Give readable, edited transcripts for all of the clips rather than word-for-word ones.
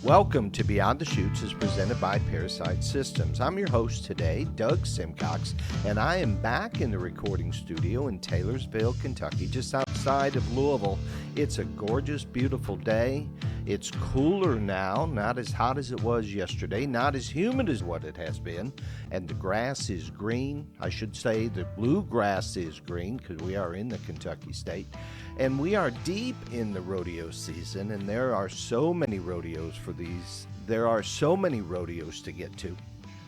Welcome to Beyond the Chutes is presented by ParaSight Systems. I'm your host today, Doug Simcox, and I am back in the recording studio in Taylorsville, Kentucky, just outside of Louisville. It's a gorgeous, beautiful day. It's cooler now, not as hot as it was yesterday, not as humid as what it has been, and the grass is green. I should say the bluegrass is green because we are in the Kentucky state. And we are deep in the rodeo season, and there are so many rodeos to get to.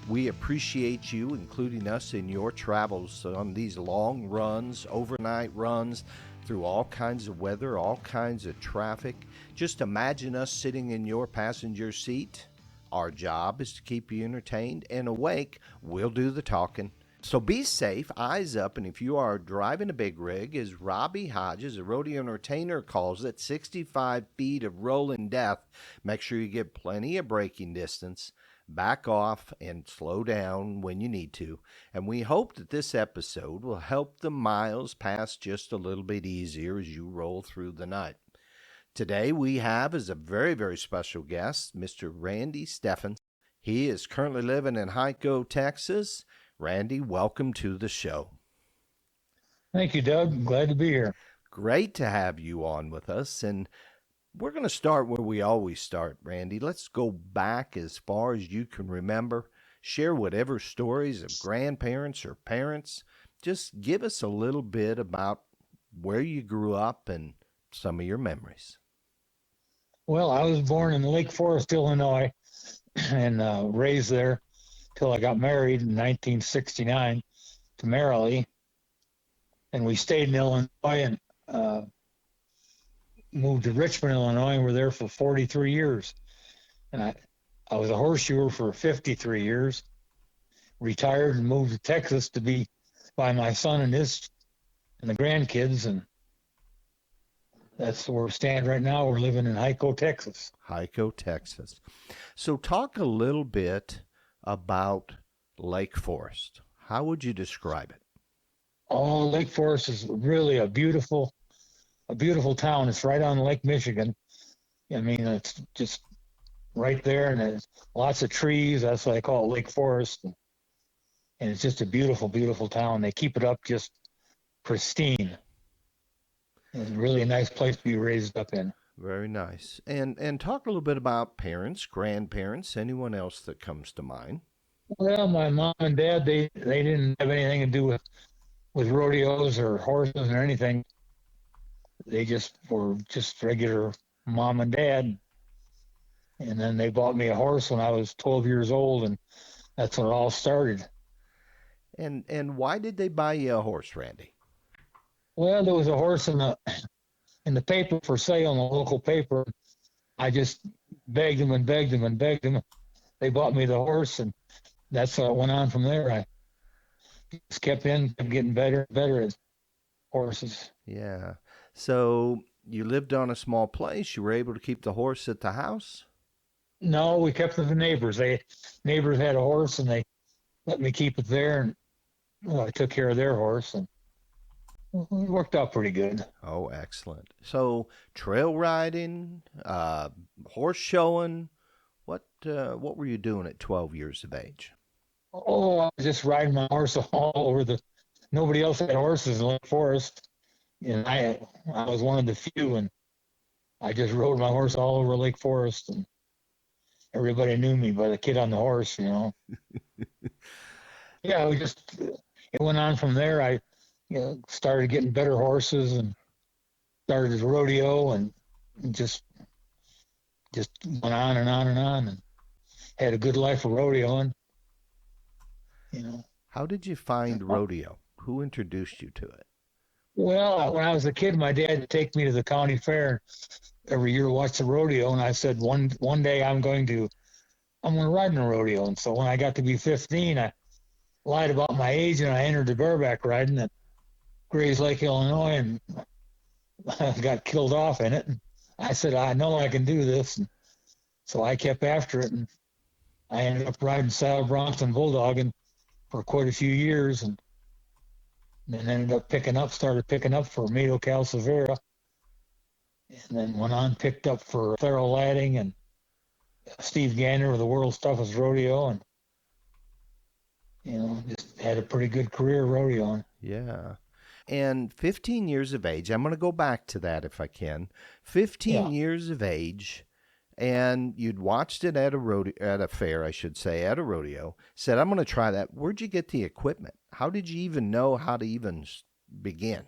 We appreciate you including us in your travels on these long runs, overnight runs, through all kinds of weather, all kinds of traffic. Just imagine us sitting in your passenger seat. Our job is to keep you entertained and awake. We'll do the talking. So be safe, eyes up, and if you are driving a big rig, as Robbie Hodges, a rodeo entertainer, calls it, 65 feet of rolling death, make sure you get plenty of braking distance, back off, and slow down when you need to. And we hope that this episode will help the miles pass just a little bit easier as you roll through the night. Today we have as a very, very special guest, Mr. Randy Steffen. He is currently living in Hico, Texas. Randy, welcome to the show. Thank you, Doug. I'm glad to be here. Great to have you on with us. And we're going to start where we always start, Randy. Let's go back as far as you can remember. Share whatever stories of grandparents or parents. Just give us a little bit about where you grew up and some of your memories. Well, I was born in Lake Forest, Illinois, and raised there till I got married in 1969 to Marilee. And we stayed in Illinois and moved to Richmond, Illinois, and were there for 43 years. And I was a horseshoer for 53 years, retired and moved to Texas to be by my son and the grandkids. And that's where we stand right now. We're living in Hico, Texas. Hico, Texas. So talk a little bit about Lake Forest. How would you describe it? Oh, Lake Forest is really a beautiful town. It's right on Lake Michigan. I mean, it's just right there, and there's lots of trees. That's why I call it Lake Forest. And it's just a beautiful, beautiful town. They keep it up just pristine. It's really a nice place to be raised up in. Very nice. And talk a little bit about parents, grandparents, anyone else that comes to mind. Well, my mom and dad, they didn't have anything to do with rodeos or horses or anything. They just were just regular mom and dad. And then they bought me a horse when I was 12 years old, and that's when it all started. And why did they buy you a horse, Randy? Well, there was a horse in the paper for sale in the local paper. I just begged them and begged them and begged them. They bought me the horse, and that's how it went on from there. I just kept getting better and better at horses. Yeah. So you lived on a small place. You were able to keep the horse at the house? No, we kept it with the neighbors. Neighbors had a horse, and they let me keep it there, and I took care of their horse, and it worked out pretty good. Oh, excellent. So trail riding, horse showing, what were you doing at 12 years of age? Oh, I was just riding my horse all over nobody else had horses in Lake Forest. And I was one of the few, and I just rode my horse all over Lake Forest, and everybody knew me by the kid on the horse, you know. Yeah, it went on from there. I started getting better horses and started as rodeo, and just went on and on and on, and had a good life of rodeoing, you know. How did you find rodeo? Who introduced you to it? Well, when I was a kid, my dad would take me to the county fair every year to watch the rodeo, and I said one day I'm going to ride in a rodeo. And so when I got to be 15, I lied about my age, and I entered the bareback riding at Grays Lake, Illinois, and I got killed off in it. And I said, I know I can do this. And so I kept after it, and I ended up riding saddle broncs and bulldogging for quite a few years, and then ended up started picking up for Mato Cal Severa, and then went on, picked up for Thorough Ladding, and Steve Gander of the World's Toughest Rodeo, and just had a pretty good career rodeoing. Yeah. And 15 years of age, I'm going to go back to that if I can. 15 Yeah. years of age, and you'd watched it at a rodeo, at a fair, I should say, at a rodeo, said, I'm going to try that. Where'd you get the equipment? How did you even know how to even begin?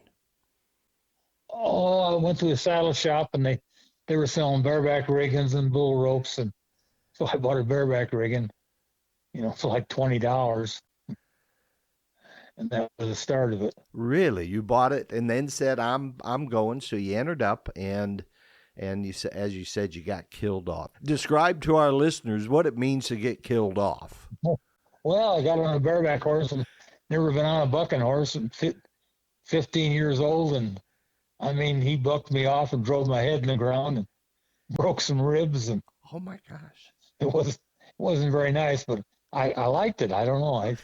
Oh, I went to a saddle shop, and they were selling bareback riggings and bull ropes, and so I bought a bareback rigging, for like $20, and that was the start of it. Really? You bought it and then said, I'm going. So you entered up and you said, as you said, you got killed off. Describe to our listeners what it means to get killed off. Well, I got on a bareback horse and never been on a bucking horse, and 15 years old, and I mean, he bucked me off and drove my head in the ground and broke some ribs, and Oh my gosh. it wasn't very nice, but I liked it. I don't know.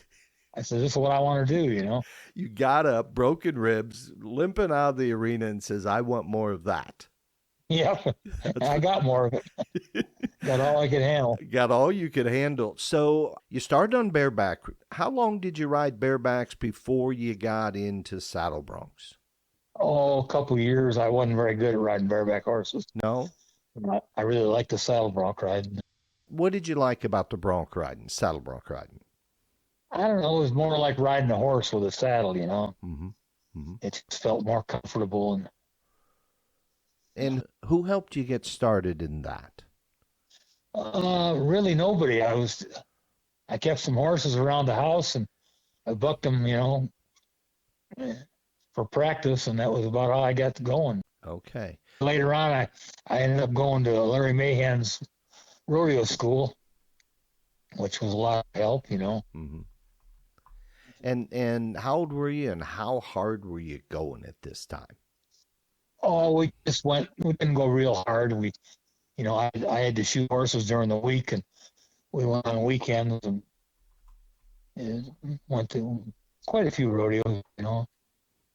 I said, this is what I want to do. You got up, broken ribs, limping out of the arena and says, I want more of that. Yeah, I got more of it. Got all I could handle. Got all you could handle. So you started on bareback. How long did you ride barebacks before you got into saddle broncs? Oh, a couple of years. I wasn't very good at riding bareback horses. No? I really liked the saddle bronc riding. What did you like about the bronc riding, saddle bronc riding? I don't know. It was more like riding a horse with a saddle, Mm-hmm. Mm-hmm. It just felt more comfortable. And who helped you get started in that? Really nobody. I kept some horses around the house, and I bucked them, for practice, and that was about all I got going. Okay. Later on, I ended up going to Larry Mahan's rodeo school, which was a lot of help, Mm-hmm. And how old were you, and how hard were you going at this time? Oh, we didn't go real hard. I had to shoot horses during the week, and we went on weekends and went to quite a few rodeos,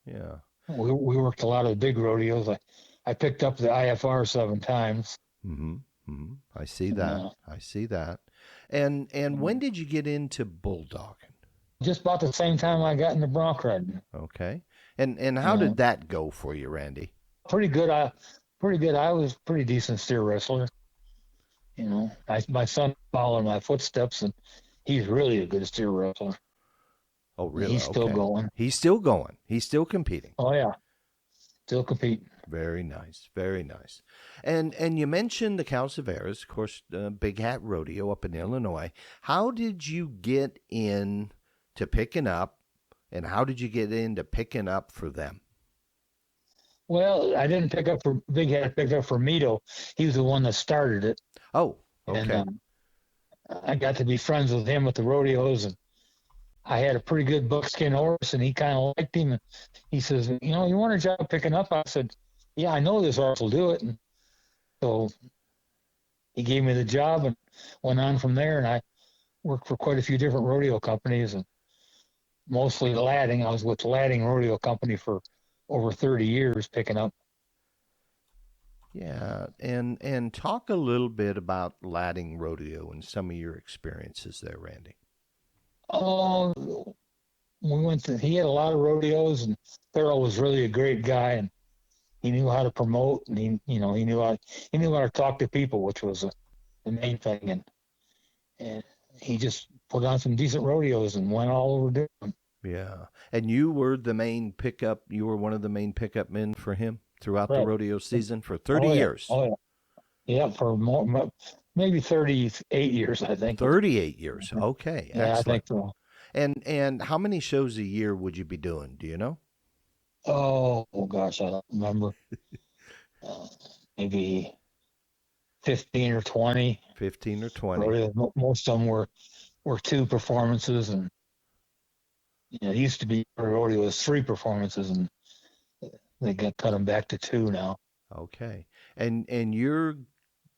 Yeah. We worked a lot of the big rodeos. I picked up the IFR 7 times. Mm-hmm. Mm-hmm. I see that. I see that. And when did you get into bulldogging? Just about the same time I got into bronc riding. Okay. And how did that go for you, Randy? Pretty good. I was a pretty decent steer wrestler. My son followed my footsteps, and he's really a good steer wrestler. Oh, really? He's still going. He's still going. He's still competing. Oh, yeah. Still competing. Very nice. Very nice. And you mentioned the Calceveras, of course, Big Hat Rodeo up in Illinois. How did you get in to picking up, and how did you get into picking up for them? Well, I didn't pick up for Big Hat. I picked up for Mito. He was the one that started it. Oh, okay. And I got to be friends with him at the rodeos, and I had a pretty good buckskin horse, and he kind of liked him. And he says, you want a job picking up? I said, yeah, I know this horse will do it. And so he gave me the job and went on from there. And I worked for quite a few different rodeo companies, and mostly Ladding. I was with Ladding Rodeo Company for over 30 years picking up. Yeah, and talk a little bit about Ladding Rodeo and some of your experiences there, Randy. Oh, he had a lot of rodeos, and Thurl was really a great guy, and he knew how to promote, and he knew how to talk to people, which was the main thing, and he just put on some decent rodeos and went all over doing them. Yeah, and you were the main pickup. You were one of the main pickup men for him throughout the rodeo season for 30 years. Oh yeah, for maybe 38 years, I think. 38 years. Okay, yeah, excellent. I think so. And how many shows a year would you be doing? Do you know? Oh gosh, I don't remember. Maybe 15 or 20. 15 or 20. Most of them were 2 performances, and it used to be rodeo was 3 performances, and they cut them back to 2 now. Okay, and you're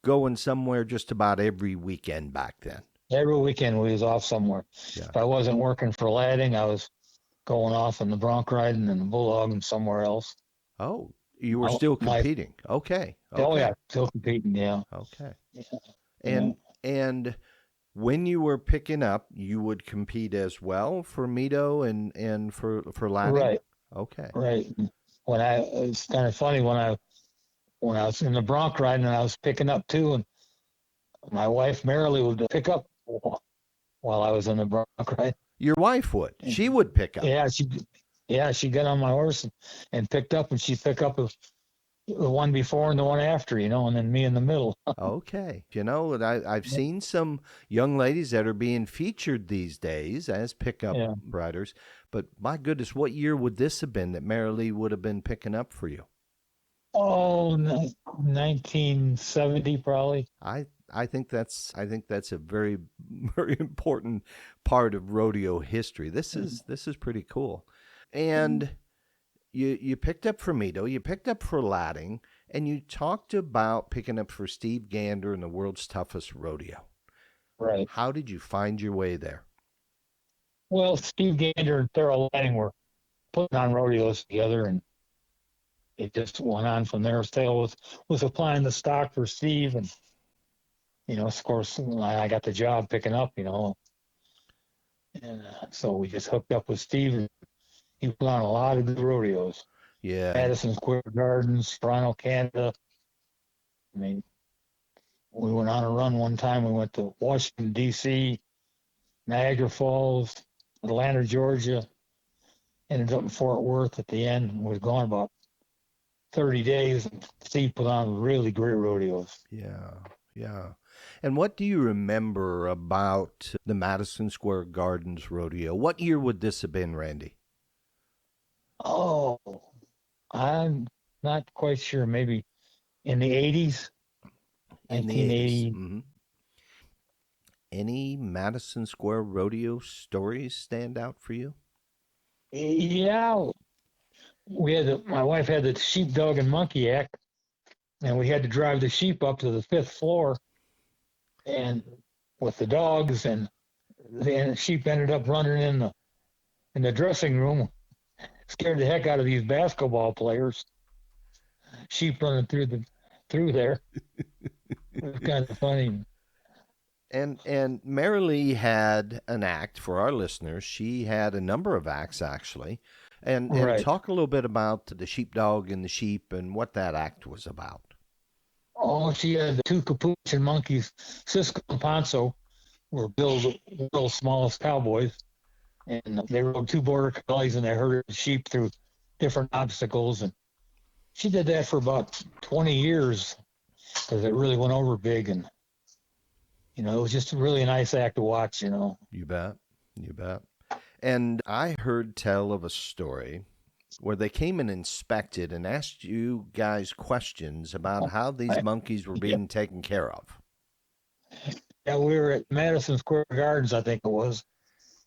going somewhere just about every weekend back then. Every weekend we was off somewhere. Yeah. If I wasn't working for Ladding, I was going off in the bronc riding and the bulldogging somewhere else. Oh, you were still competing. Okay. Oh yeah, still competing. Yeah. Okay. Yeah. And when you were picking up, you would compete as well for Mito and for Ladding? Right, Okay. right. It's kind of funny when I was in the bronc riding and I was picking up too, and my wife Marilee would pick up while I was in the bronc ride. Your wife would. She would pick up. She got on my horse and picked up, and she'd pick up the one before and the one after, and then me in the middle. Okay. I've seen some young ladies that are being featured these days as pickup Yeah. riders. But my goodness, what year would this have been that Marilee would have been picking up for you? Oh, 1970 probably. I think that's a very very important part of rodeo history. This is pretty cool. And you picked up for Mito, you picked up for Ladding, and you talked about picking up for Steve Gander in the world's toughest rodeo. Right. How did you find your way there? Well, Steve Gander and Thurl Lanning were putting on rodeos together, and it just went on from there. Thale was applying the stock for Steve, and of course, I got the job picking up, and so we just hooked up with Steve, and he put on a lot of good rodeos. Yeah. Madison Square Gardens, Toronto, Canada. I mean, we went on a run one time. We went to Washington, D.C., Niagara Falls, Atlanta, Georgia. Ended up in Fort Worth at the end. We was gone about 30 days. Steve put on really great rodeos. Yeah, yeah. And what do you remember about the Madison Square Gardens rodeo? What year would this have been, Randy? Oh, I'm not quite sure. Maybe in the 80s, In the 80s. 1980. Mm-hmm. Any Madison Square rodeo stories stand out for you? Yeah, my wife had the sheepdog and monkey act, and we had to drive the sheep up to the 5th floor, and with the dogs, and the sheep ended up running in the dressing room, scared the heck out of these basketball players. Sheep running through there. It was kind of funny. And Marilee had an act for our listeners. She had a number of acts actually. And Right. talk a little bit about the sheepdog and the sheep and what that act was about. Oh, she had the two capuchin monkeys. Cisco and Ponzo were Bill's world's smallest cowboys, and they rode two border collies and they herded sheep through different obstacles. And she did that for about 20 years because it really went over big, and it was just really a nice act to watch. You bet. You bet. And I heard tell of a story where they came and inspected and asked you guys questions about how these monkeys were being taken care of. Yeah, we were at Madison Square Gardens, I think it was,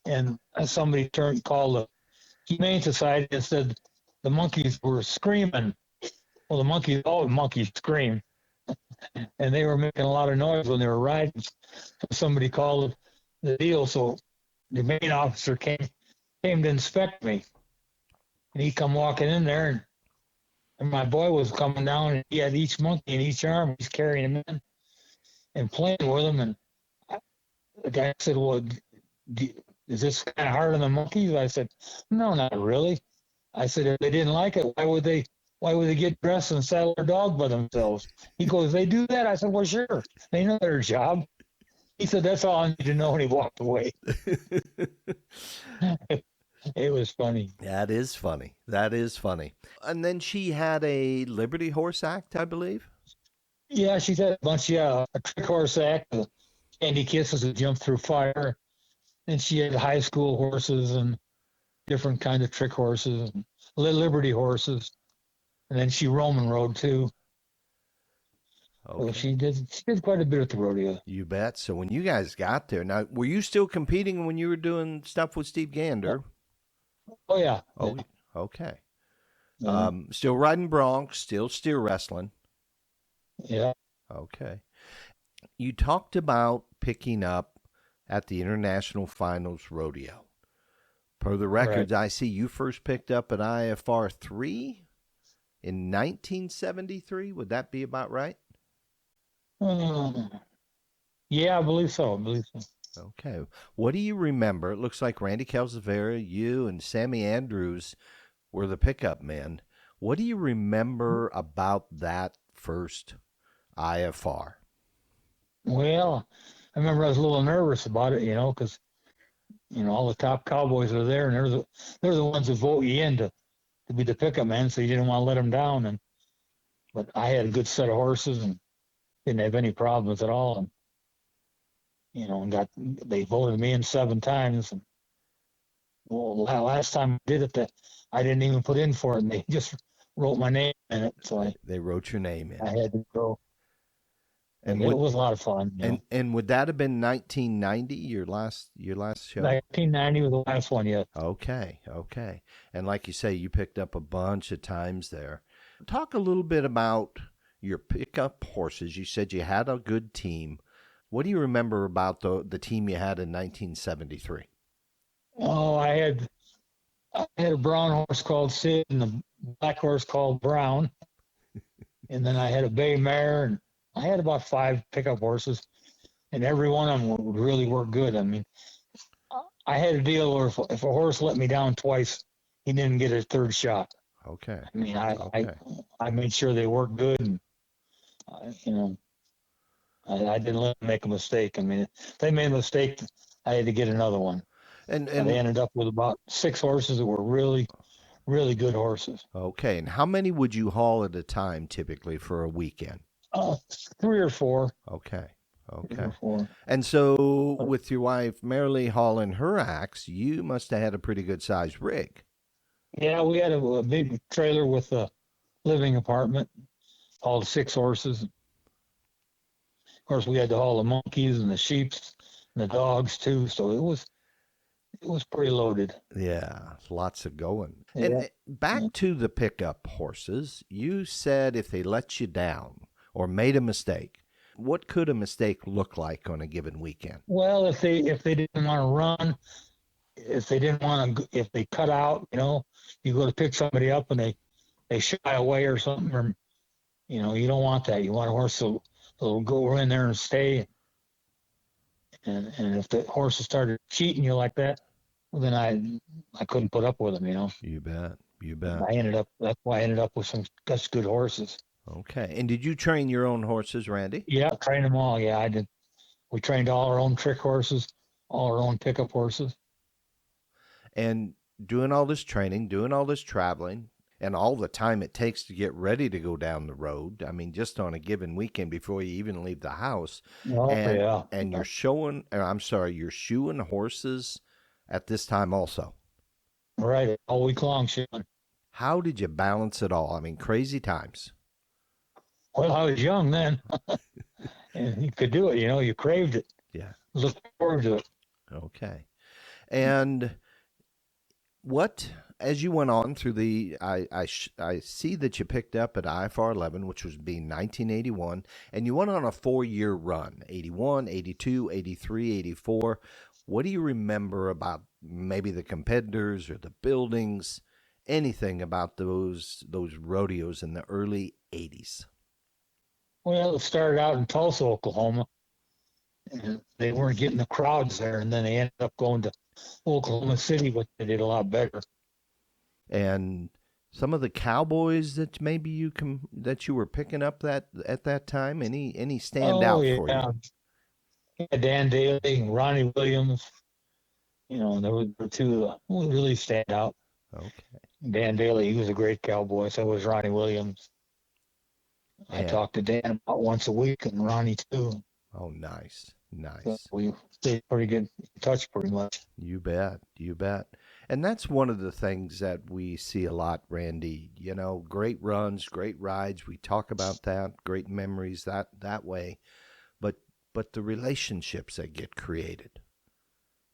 and somebody called the Humane Society and said the monkeys were screaming. Well, all the monkeys scream, and they were making a lot of noise when they were riding. So somebody called the deal, so the main officer came to inspect me, and he come walking in there, and my boy was coming down, and he had each monkey in each arm. He's carrying them in and playing with them, and the guy said, "Well, is this kind of hard on the monkeys?" I said, "No, not really." I said, "If they didn't like it, why would they get dressed and saddle their dog by themselves?" He goes, "They do that?" I said, "Well, sure. They know their job." He said, "That's all I need to know," and he walked away. It was funny. That is funny. That is funny. And then she had a Liberty Horse act, I believe. Yeah, she's had a bunch. Yeah, a trick horse act, Candy Kisses that jump through fire, and she had high school horses and different kind of trick horses and Liberty horses, and then she Roman rode too. Okay. So she did quite a bit at the rodeo. You bet. So when you guys got there, now were you still competing when you were doing stuff with Steve Gander? Oh yeah. Oh, okay. Yeah. Still riding broncs, still steer wrestling. Yeah. Okay. You talked about picking up at the International Finals Rodeo. Per the records, right. I see you first picked up at IFR 3 in 1973. Would that be about right? Yeah, I believe so. I believe so. Okay. What do you remember? It looks like Randy Calzavera, you, and Sammy Andrews were the pickup men. What do you remember about that first IFR? Well, I remember I was a little nervous about it, because all the top cowboys are there, and they're the ones that vote you in to be the pickup man, so you didn't want to let them down. But I had a good set of horses and didn't have any problems at all, and they voted me in 7 times. And well, last time I did it, that I didn't even put in for it, and they just wrote my name in it, so They wrote your name I in. had to go. And It would was a lot of fun. and would that have been 1990, your last show? 1990 was the last one, yeah. Okay, okay. And like you say, you picked up a bunch of times there. Talk a little bit about your pickup horses. You said you had a good team. What do you remember about the team you had in 1973? Oh, I had a brown horse called Sid and a black horse called Brown, and then I had a bay mare, and I had about 5 pickup horses, and every one of them would really work good. I mean, I had a deal where if a horse let me down twice, he didn't get a third shot. Okay, I mean, I I, okay. I made sure they worked good, and I, you know, I didn't let them make a mistake. I mean, if they made a mistake, I had to get another one. And And they and ended up with about 6 horses that were really, really good horses. okay. And how many would you haul at a time typically for a weekend? Uh, 3 or 4. Okay, Three okay. or four. And so with your wife Marilee hauling her axe, you must have had a pretty good sized rig. Yeah, we had a big trailer with a living apartment, hauled 6 horses. Of course, we had to haul the monkeys and the sheep and the dogs too. So it was pretty loaded. Yeah, lots of going. And Yeah. Yeah. back to the pickup horses, you said if they let you down or made a mistake, what could a mistake look like on a given weekend? Well, if they didn't want to run, if they cut out, you go to pick somebody up and they shy away or something, or you don't want that. You want a horse that'll go in there and stay. And if the horses started cheating you like that, well, then I couldn't put up with them. You bet. You And bet. that's why I ended up with some such good horses. Okay. And did you train your own horses, Randy? Yeah, trained them all. Yeah, I did. We trained all our own trick horses, all our own pickup horses. And doing all this training, doing all this traveling, and all the time it takes to get ready to go down the road. I mean, just on a given weekend before you even leave the house. Oh And yeah, and you're showing, or I'm sorry, you're shoeing horses at this time also. right. All week long, Sean. How did you balance it all? I mean, crazy times. Well, I was young then, and you could do it. You craved it. Yeah. Looked forward to it. Okay. And what, as you went on through I see that you picked up at IFR 11, which was being 1981, and you went on a 4-year run, 81, 82, 83, 84. What do you remember about maybe the competitors or the buildings, anything about those rodeos in the early 80s? Well, it started out in Tulsa, Oklahoma, and they weren't getting the crowds there, and then they ended up going to Oklahoma City, but they did a lot better. And some of the cowboys that maybe that you were picking up that at that time, any stand Oh out for yeah, you? yeah, Dan Daly, Ronnie Williams. There were two who really stand out. Okay. Dan Daly, he was a great cowboy. So was Ronnie Williams. I And talked to Dan about once a week, and Ronnie too. oh, nice, So nice. we stayed pretty good in touch, pretty much. You bet, you bet. And that's one of the things that we see a lot, Randy. Great runs, great rides. We talk about that, great memories that way. But the relationships that get created,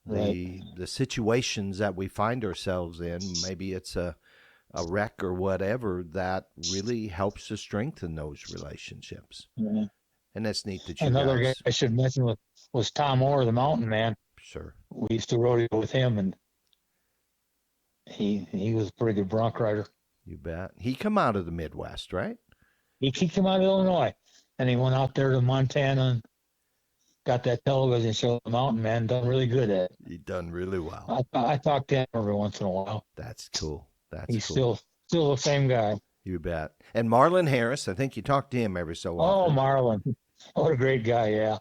Right. the situations that we find ourselves in, maybe it's a wreck or whatever, that really helps to strengthen those relationships. Yeah. And that's neat that you Another guy guys, I should mention was Tom Orr, the mountain man. sure, We used to rodeo with him, and he was a pretty good bronc rider. you bet. He come out of the Midwest, right? He came out of Illinois, and he went out there to Montana got that television show, The Mountain Man, done really good at it. You done really well. I talk to him every once in a while. That's cool. That's He's cool. still the same guy. You bet. And Marlon Harris, I think you talk to him every so Oh, often. Marlon, what a great guy! Yeah,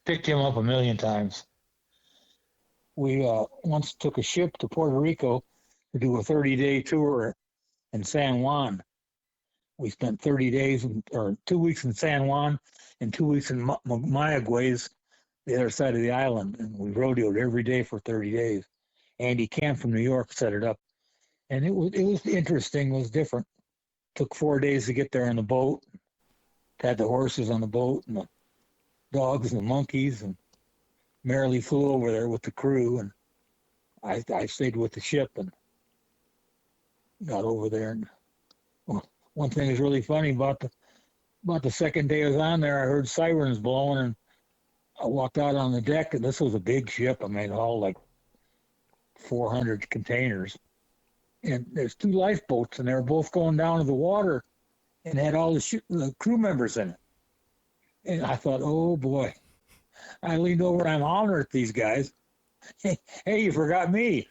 picked him up a million times. We once took a ship to Puerto Rico to do a 30-day tour in San Juan. We spent 30 days or 2 weeks in San Juan and 2 weeks in Mayaguez, the other side of the island, and we rodeoed every day for 30 days. Andy Camp from New York set it up, and it was interesting. It was different. Took 4 days to get there on the boat. Had the horses on the boat and the dogs and the monkeys, and merrily flew over there with the crew. And I stayed with the ship and got over there. And one thing is really funny about the second day I was on there, I heard sirens blowing, and I walked out on the deck, and this was a big ship. I mean, all like 400 containers. And there's 2 lifeboats, and they were both going down to the water and had all the crew members in it. And I thought, oh boy. I leaned over and I'm hollering at these guys. Hey, you forgot me.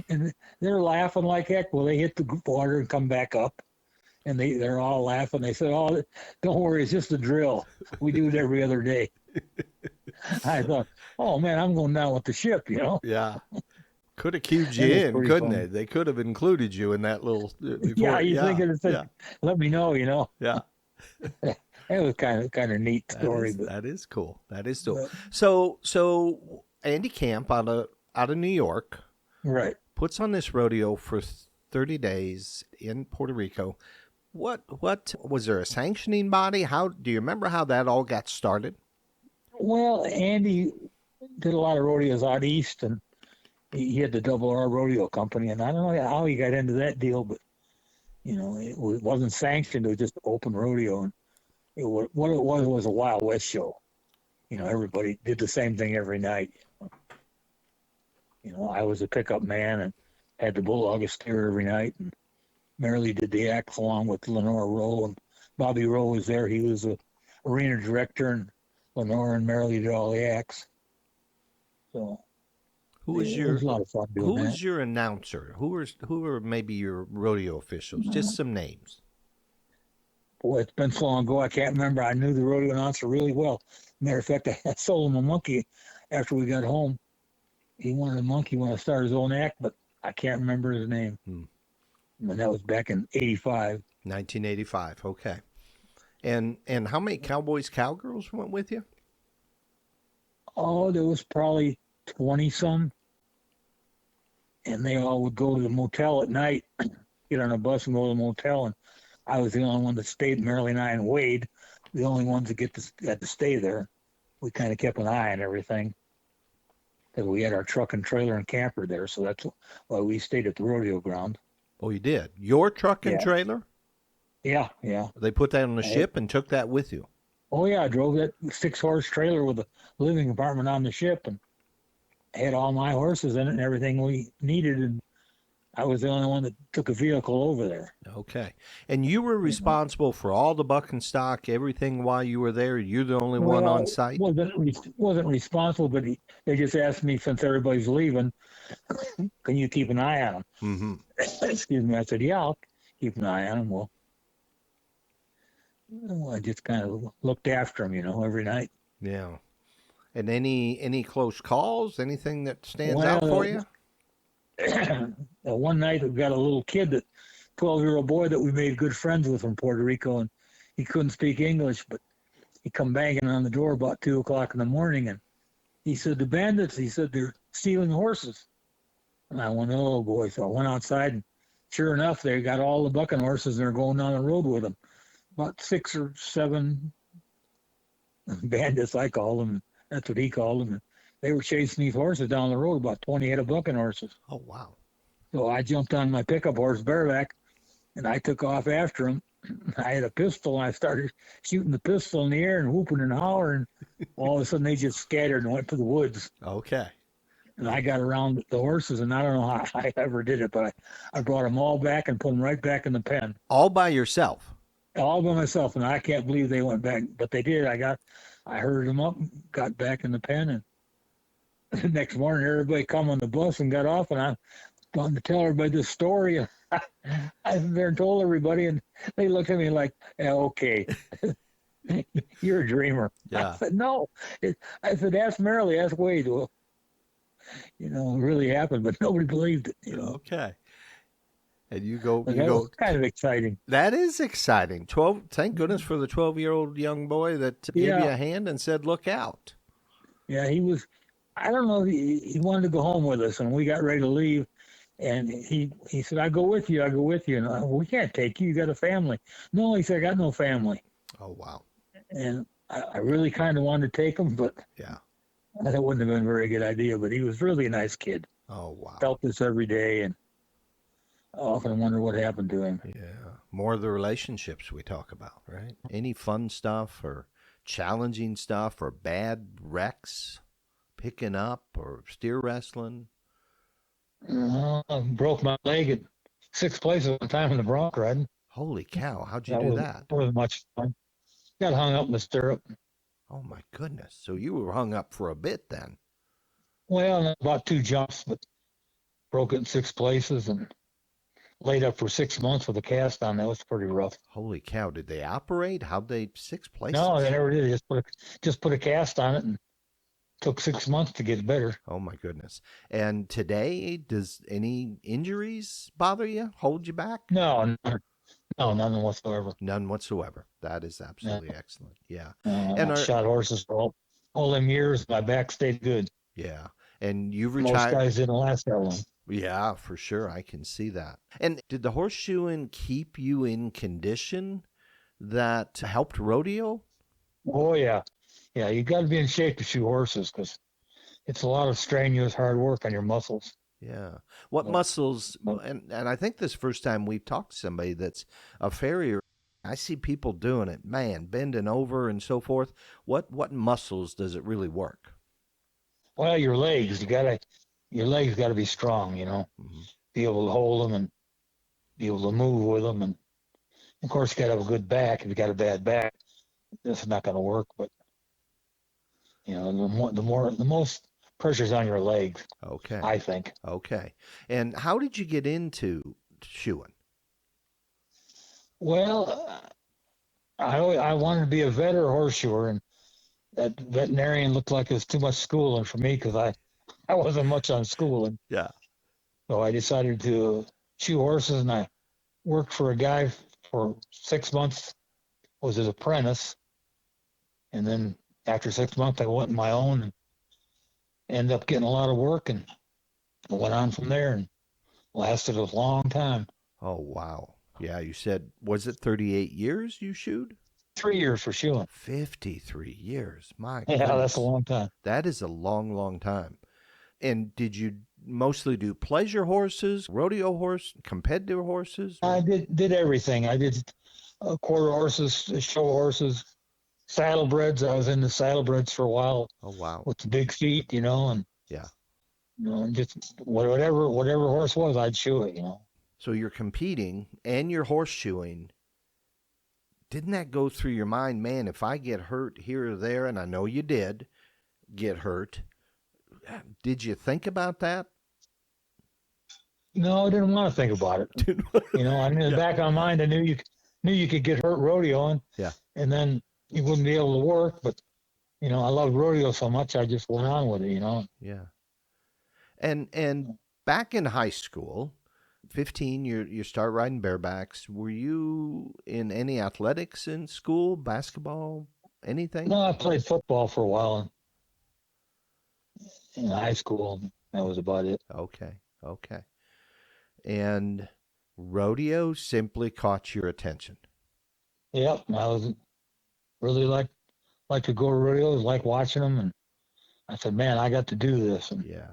And they're laughing like heck. Well, they hit the water and come back up. And they're all laughing. They said, oh, don't worry, it's just a drill. We do it every other day. I thought, oh man, I'm going down with the ship, you know? Yeah. Could have queued you in, couldn't they? They could have included you in that little. Before. Yeah, you think it said, let me know, you know? Yeah. It was kind of neat story. That is cool. That is cool. So Andy Camp out of New York, right, puts on this rodeo for 30 days in Puerto Rico. What was there a sanctioning body? How do you remember how that all got started? Well, Andy did a lot of rodeos out east, and he had the Double R Rodeo Company, and I don't know how he got into that deal, but you know, it wasn't sanctioned. It was just open rodeo, and what it was a Wild West show. You know, everybody did the same thing every night. You know, I was a pickup man and had the bulldog steer every night, and merrily did the acts along with Lenore Rowe, and Bobby Rowe was there. He was the arena director, and Lenore and merrily did all the acts. So it was a lot of fun doing that. Who was your announcer? Who were maybe your rodeo officials? Just some names. Boy, it's been so long ago, I can't remember. I knew the rodeo announcer really well. Matter of fact, I sold him a monkey after we got home. He wanted a monkey when I started his own act, but I can't remember his name. And that was back in 85. 1985, okay. And how many cowboys, cowgirls went with you? Oh, there was probably 20-some. And they all would go to the motel at night, get on a bus and go to the motel. And I was the only one that stayed, Marilyn and I and Wade, the only ones that got to stay there. We kind of kept an eye on everything. Because we had our truck and trailer and camper there, so that's why we stayed at the rodeo ground. Oh, you did? Your truck and trailer? Yeah. They put that on the ship and took that with you? Oh, yeah. I drove that 6-horse trailer with a living apartment on the ship, and had all my horses in it and everything we needed, and I was the only one that took a vehicle over there. Okay. And you were responsible for all the buck and stock, everything while you were there? You're the only one on site? Wasn't responsible, but they just asked me, since everybody's leaving, can you keep an eye on them? Mm-hmm. Excuse me. I said, yeah, I'll keep an eye on them. Well, I just kind of looked after them, you know, every night. Yeah. And any close calls, anything that stands out for you? One night we got a little kid, 12-year-old boy that we made good friends with from Puerto Rico, and he couldn't speak English, but he come banging on the door about 2 o'clock in the morning, and he said, the bandits, he said, they're stealing horses. And I went, oh boy. So I went outside, and sure enough, they got all the bucking horses, and they're going down the road with them. About 6 or 7 bandits, I call them. That's what he called them. They were chasing these horses down the road, about 20 head of bucking horses. Oh, wow. So I jumped on my pickup horse, bareback, and I took off after him. I had a pistol, and I started shooting the pistol in the air and whooping and hollering. All of a sudden, they just scattered and went to the woods. Okay. And I got around the horses, and I don't know how I ever did it, but I brought them all back and put them right back in the pen. All by yourself? All by myself, and I can't believe they went back, but they did. I got I herded them up, got back in the pen, and the next morning everybody come on the bus and got off, and I wanted to tell everybody this story. And I there and told everybody, and they looked at me like, yeah, okay, you're a dreamer. I Yeah. said, no. I said, ask Marilee, ask Wade. Well, it really happened, but nobody believed it, Okay. And you But you that was go. kind of exciting. That is exciting. 12. Thank goodness for the 12-year-old young boy that gave you Yeah, a hand and said, "Look out." yeah, he was. I don't know. He wanted to go home with us, and we got ready to leave. And he said, "I go with you. I go with you." And we can't take you. You got a family. No, he said, "I got no family." Oh wow. And I really kind of wanted to take him, but Yeah. that wouldn't have been a very good idea. But he was really a nice kid. Oh wow. Helped us every day, and I often wonder what happened to him. Yeah. More of the relationships we talk about, right? Any fun stuff or challenging stuff or bad wrecks, picking up or steer wrestling. I broke my leg at 6 places one time in the bronc riding. Holy cow! How'd you That do that? wasn't much fun. Got hung up in the stirrup. Oh my goodness! So you were hung up for a bit then. Well, about 2 jumps, but broke it in 6 places and laid up for 6 months with a cast on. That was pretty rough. Holy cow! Did they operate? How'd they 6 places? No, they never did. They just put a cast on it, and took 6 months to get better. Oh my goodness! And today, does any injuries bother you? Hold you back? No, no, none whatsoever. None whatsoever. That is No, absolutely excellent. Yeah. I And shot horses for all them years. My back stayed good. yeah. And you've Most retired. guys didn't last that long. Yeah, for sure. I can see that. And did the horseshoeing keep you in condition that helped rodeo? Oh yeah, yeah. You got to be in shape to shoot horses because it's a lot of strenuous hard work on your muscles. Yeah. What But, muscles, but and I think this first time we've talked to somebody that's a farrier, I see people doing it, man, bending over and so forth. What muscles does it really work? well, your legs got to be strong. Hmm. Be able to hold them and be able to move with them, and of course, you got to have a good back. If you got a bad back, this is not going to work. But the most pressure's on your legs, Okay. I think. Okay. And how did you get into shoeing? Well, I wanted to be a vet or horseshoer, and that veterinarian looked like it was too much schooling for me because I wasn't much on schooling. Yeah. So I decided to shoe horses, and I worked for a guy for 6 months, was his apprentice. And then after 6 months, I went on my own and ended up getting a lot of work, and I went on from there and lasted a long time. Oh, wow. Yeah, you said, was it 38 years you shoed? 3 years for shoeing. 53 years. My Yeah, that's a goodness. long time. That is a long, long time. And did you mostly do pleasure horses, rodeo horse, competitive horses? I did everything. I did quarter horses, show horses, saddlebreds. I was into saddlebreds for a while Oh, wow. with the big feet, and Yeah. just whatever horse was, I'd shoe it. So you're competing and you're horseshoeing. Didn't that go through your mind, man, if I get hurt here or there, and I know you did get hurt, did you think about that? No, I didn't want to think about it. I mean, in the back of my mind, I knew you could get hurt rodeoing, Yeah. and then you wouldn't be able to work. But I loved rodeo so much, I just went on with it. Yeah. And back in high school, 15, you start riding barebacks. Were you in any athletics in school, basketball, anything? No, I played football for a while in high school. That was about it. Okay. Okay. And rodeo simply caught your attention. Yep, I was really like to go to rodeos, like watching them, and I said, man, I got to do this, and Yeah.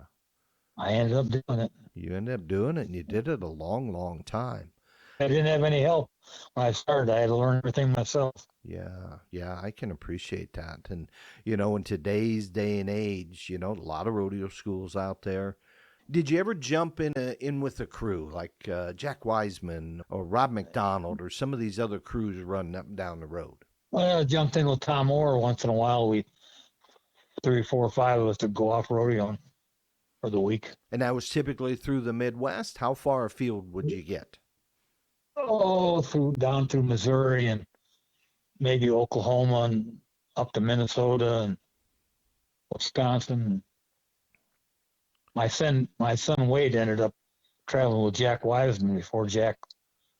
I ended up doing it. You ended up doing it, and you did it a long, long time. I didn't have any help when I started. I had to learn everything myself. Yeah, yeah, I can appreciate that. And, in today's day and age, a lot of rodeo schools out there. Did you ever jump in with a crew like Jack Wiseman or Rob McDonald or some of these other crews running up and down the road? Well, I jumped in with Tom Orr once in a while. We 3, 4, 5 of us to go off rodeo for the week. And that was typically through the Midwest. How far afield would you get? Oh, down through Missouri and maybe Oklahoma and up to Minnesota and Wisconsin. My son Wade ended up traveling with Jack Wiseman before Jack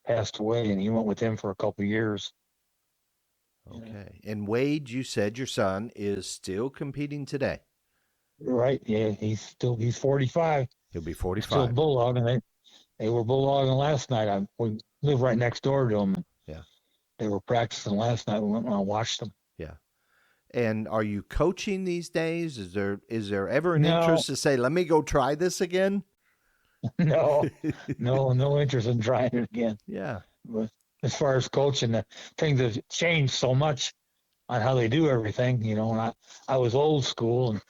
passed away, and he went with him for a couple of years. Okay. And Wade, you said your son is still competing today. Right? Yeah, he's 45. He'll be Still 45. bulldogging. They were bulldogging last night. We live right next door to them. Yeah. They were practicing last night. We went and I watched them. Yeah. And are you coaching these days? Is there ever an No, interest to say, let me go try this again? no interest in trying it again. Yeah. But as far as coaching, the things have changed so much on how they do everything, and I was old school, and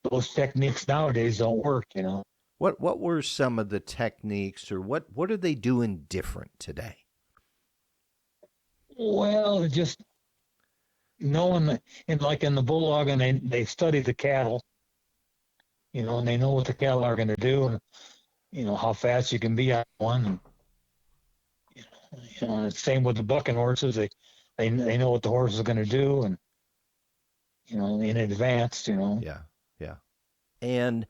those techniques nowadays don't work, What were some of the techniques, or what are they doing different today? Well, just knowing, and like in the bulldogging, they study the cattle, and they know what the cattle are going to do, and how fast you can be on one. And, and it's same with the bucking horses. They know what the horse is going to do, and in advance. Yeah, yeah. And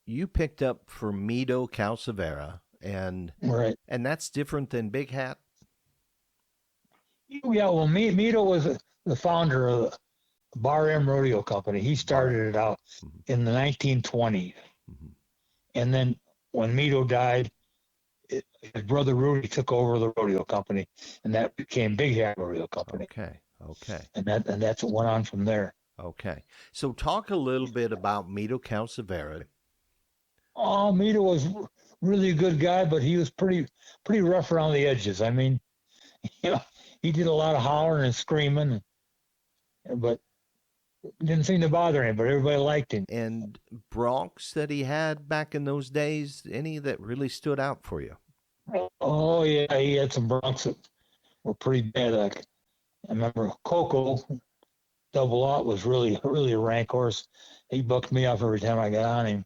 you picked up for Mito Calcavera, and Right. And that's different than Big Hat. Yeah. Well, Mito was the founder of the Bar M Rodeo Company. He started it out in the 1920s, and then when Mito died, his brother Rudy took over the rodeo company, and that became Big Hat Rodeo Company. Okay. And that's what went on from there. Okay. So talk a little bit about Mito Calcavera. Oh, Mito was really a good guy, but he was pretty rough around the edges. I mean, he did a lot of hollering and screaming, but didn't seem to bother him. But everybody liked him. And broncs that he had back in those days, any that really stood out for you? Oh yeah, he had some broncs that were pretty bad. Like, I remember Coco Double Aught was really a rank horse. He bucked me off every time I got on him.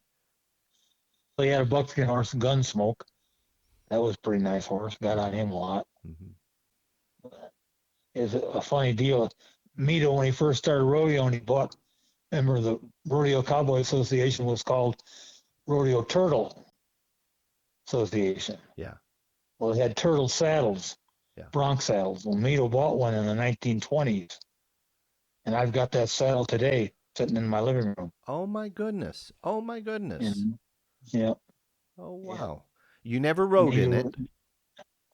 He had a buckskin horse, Gunsmoke. That was a pretty nice horse. Got on him a lot. It's a funny deal. Mito, when he first started rodeo, and he bought, remember the Rodeo Cowboy Association was called Rodeo Turtle Association. Yeah. Well, it had turtle saddles, bronc saddles. Well, Mito bought one in the 1920s, and I've got that saddle today sitting in my living room. Oh my goodness! And, yeah. Oh wow! You never rode in it.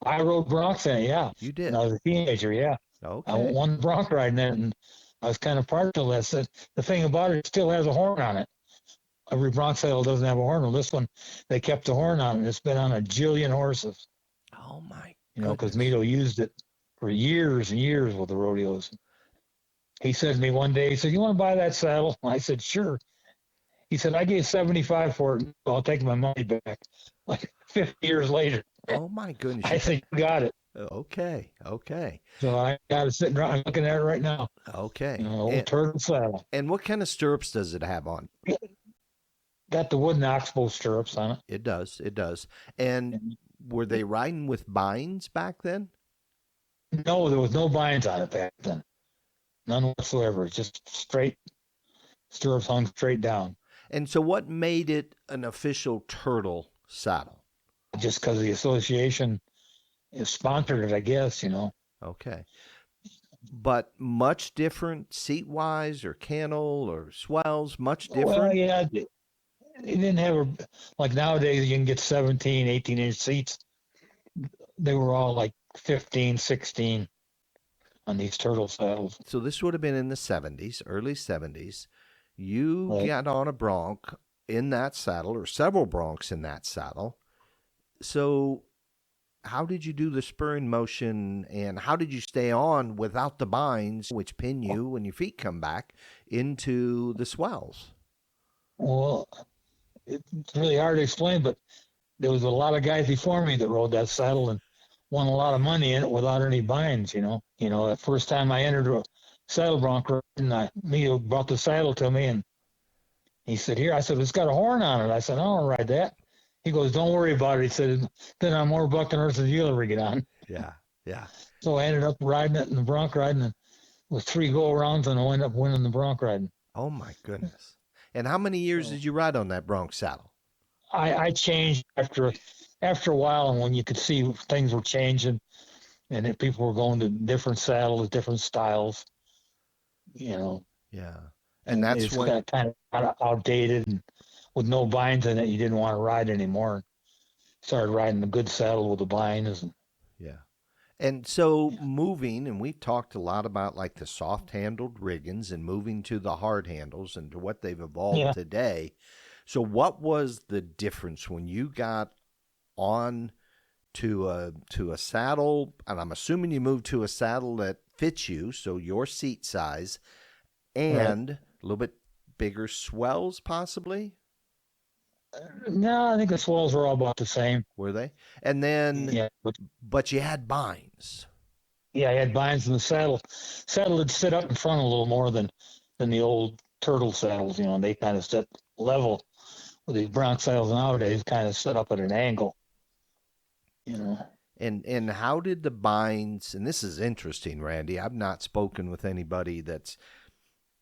I rode broncs in it. Yeah. You did. When I was a teenager. Yeah. Okay. I won bronc riding it, and I was kind of partial to that. The thing about it still has a horn on it. Every bronc saddle doesn't have a horn. Well, this one, they kept the horn on it. It's been on a jillion horses. Oh my! Because Mito used it for years and years with the rodeos. He said to me one day, he said, "You want to buy that saddle?" I said, "Sure." He said, "I gave $75 for it. I'll take my money back." Like 50 years later. Oh my goodness! I think you got it. Okay. So I got it sitting around. I'm looking at it right now. Okay. Old turtle saddle. And what kind of stirrups does it have on? Got the wooden oxbow stirrups on it. It does. And were they riding with binds back then? No, there was no binds on it back then. None whatsoever. Just straight stirrups hung straight down. And so what made it an official turtle saddle? Just because the association is sponsored it, I guess, Okay. But much different seat-wise or cantle or swells, much different? Well, yeah, it didn't have like nowadays you can get 17, 18-inch seats. They were all like 15, 16 on these turtle saddles. So this would have been in the 70s, early 70s. You got on a bronc in that saddle, or several broncs in that saddle. So how did you do the spurring motion, and how did you stay on without the binds, which pin you when your feet come back into the swells? Well, it's really hard to explain, but there was a lot of guys before me that rode that saddle, and won a lot of money in it without any binds. The first time I entered a saddle bronc riding, Leo brought the saddle to me, and he said, "Here," I said, "It's got a horn on it." I said, "I don't ride that." He goes, "Don't worry about it." He said, "Then I'm more bucking horses than you'll ever get on." Yeah. Yeah. So I ended up riding it in the bronc riding, and with 3 go-arounds, and I ended up winning the bronc riding. Oh my goodness. And how many years So did you ride on that bronc saddle? I changed after a while, and when you could see things were changing, and that people were going to different saddles, different styles, you know, Yeah. And and that's it's when, got kind of outdated, and with no binds in it, you didn't want to ride anymore. Started riding the good saddle with the binds, and yeah. And so moving, and we've talked a lot about like the soft handled riggins and moving to the hard handles and to what they've evolved yeah. today. So what was the difference when you got on to a saddle, and I'm assuming you moved to a saddle that fits you, so your seat size, Right. and a little bit bigger swells possibly? No, I think the swells were all about the same. Were they? And then Yeah, but but you had binds. yeah, I had binds in the saddle. Saddle would sit up in front a little more than the old turtle saddles. They kind of sit level. With these bronc saddles nowadays, kind of sit up at an angle. You know. And how did the binds, and this is interesting, Randy. I've not spoken with anybody that's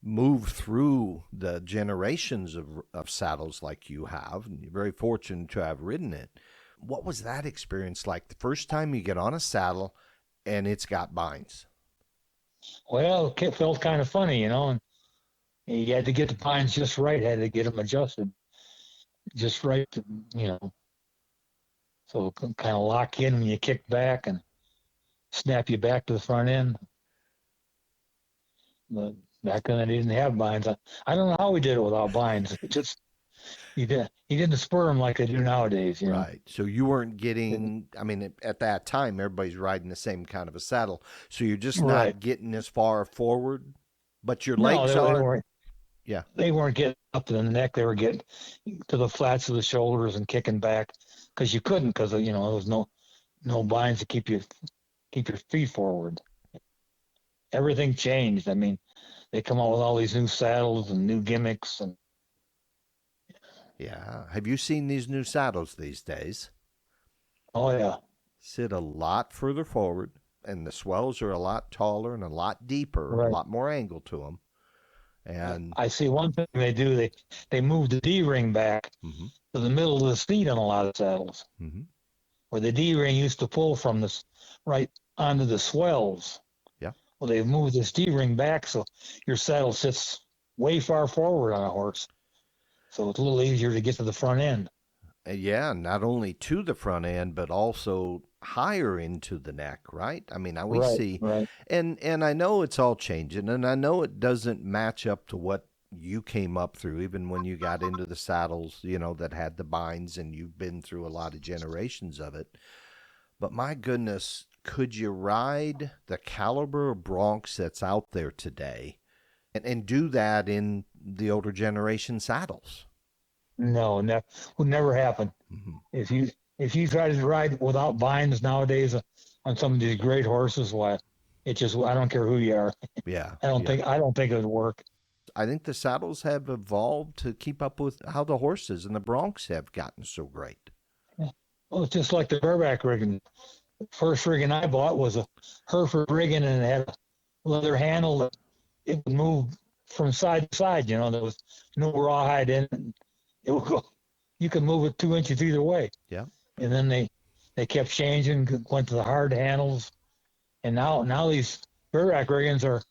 moved through the generations of saddles like you have, and you're very fortunate to have ridden it. What was that experience like the first time you get on a saddle and it's got binds? Well, it felt kind of funny, and you had to get the binds just right. Had to get them adjusted just right, you know, so it can kind of lock in when you kick back and snap you back to the front end. But back then, I didn't have binds. I don't know how we did it without binds. It just you didn't spur them like they do nowadays. Right. So you weren't getting, I mean, at that time, everybody's riding the same kind of a saddle. So you're just Right. not getting as far forward, but your No, legs they are. weren't. Yeah. They weren't getting up to the neck. They were getting to the flats of the shoulders and kicking back because you couldn't because there was no binds to keep your feet forward. Everything changed. I mean, they come out with all these new saddles and new gimmicks, and Yeah. Have you seen these new saddles these days? oh yeah, Sit a lot further forward, and the swells are a lot taller and a lot deeper, a right. lot more angle to them. And I see one thing they do. They move the D ring back hmm to the middle of the seat on a lot of saddles, hmm where the D ring used to pull from this right onto the swells. yeah, Well, they've moved this D ring back so your saddle sits way far forward on a horse, so it's a little easier to get to the front end. yeah, not only to the front end, but also higher into the neck, right? I mean, we Right, see, right. and I know it's all changing, and I know it doesn't match up to what you came up through, even when you got into the saddles, that had the binds, and you've been through a lot of generations of it. But my goodness, could you ride the caliber of broncs that's out there today and do that in the older generation saddles? No, would never happen. Hmm. If you if you try to ride without binds nowadays on some of these great horses, why it just I don't care who you are. Yeah, I don't yeah. think I don't think it would work. I think the saddles have evolved to keep up with how the horses and the broncs have gotten so great. Well, it's just like the bareback rigging. First rigging I bought was a Hereford rigging, and it had a leather handle that it would move from side to side. There was no rawhide in it. It would go. You could move it 2 inches either way. Yeah. And then they kept changing, went to the hard handles, and now these bareback riggings are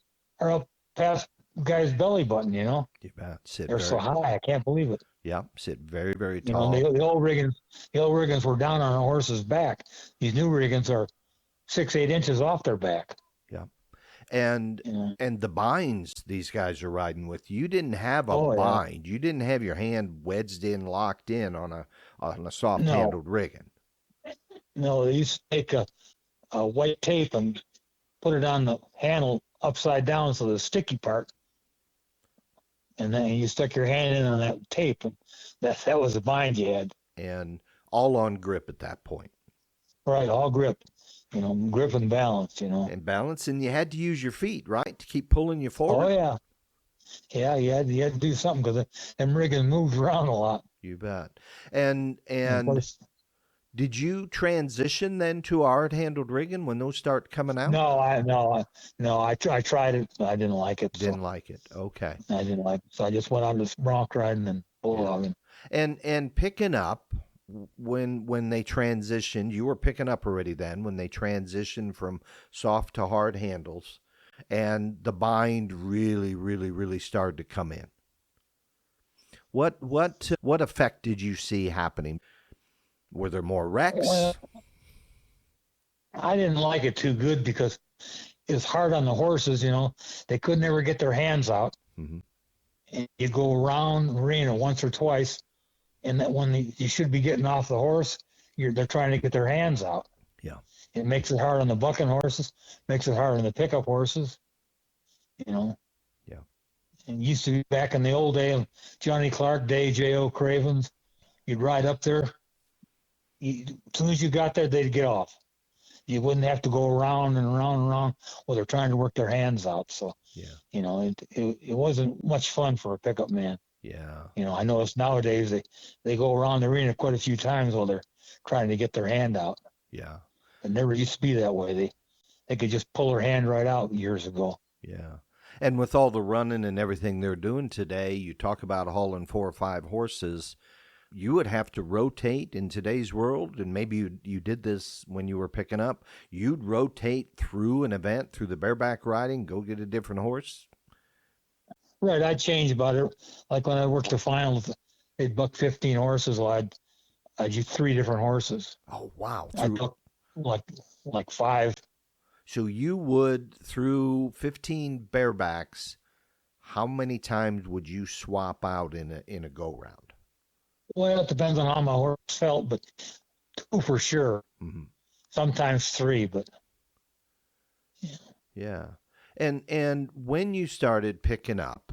up past the guy's belly button. You bet. Sit They're so very, high, I can't believe it. yeah, sit very, very The, tall. the old riggings were down on a horse's back. These new riggings are 6, 8 inches off their back. Yeah. And You know. and the binds these guys are riding with, you didn't have a Oh yeah. bind. You didn't have your hand wedged in, locked in on a soft No, handled rigging. no. They used to take a white tape and put it on the handle upside down, so the sticky part, and then you stuck your hand in on that tape, and that was the bind you had. And all on grip at that point. Right, all grip, grip and balance. And balance, and you had to use your feet, right, to keep pulling you Oh forward? yeah, yeah, you had to do something because them rigging moved around a lot. You bet. And And of and course, did you transition then to hard handled rigging when those start coming out? no, I tried it, but I didn't like it, so Didn't like it. Okay. I just went on this bronc riding and Yeah. bulldogging. And picking up when they transitioned, you were picking up already then when they transitioned from soft to hard handles, and the bind really, really, really started to come in. What effect did you see happening? Were there more Well, wrecks? I didn't like it too good because it was hard on the horses. They could never get their hands out. Hmm. And you go around the arena once or twice, and that when you should be getting off the horse, they're trying to get their hands out. Yeah. It makes it hard on the bucking horses, makes it hard on the pickup horses. You know, Yeah. and used to be back in the old day of Johnny Clark Day, J.O. Cravens. You'd ride up there. As soon as you got there, they'd get off. You wouldn't have to go around and around and around while they're trying to work their hands out. So, Yeah. it wasn't much fun for a pickup man. Yeah. I notice nowadays they go around the arena quite a few times while they're trying to get their hand out. Yeah. It never used to be that way. They could just pull their hand right out years ago. Yeah. And with all the running and everything they're doing today, you talk about hauling 4 or 5 horses. You would have to rotate in today's world, and maybe you did this when you were picking up. You'd rotate through an event, through the bareback riding, go get a different horse. Right, I'd change about it. Like when I worked the finals, they'd buck 15 horses. Well, I'd use 3 different horses. Oh wow! I Through took like 5. so you would through 15 barebacks. How many times would you swap out in a go round? Well, it depends on how my horse felt, but 2 for sure. Hmm. Sometimes 3, but yeah. Yeah. And when you started picking up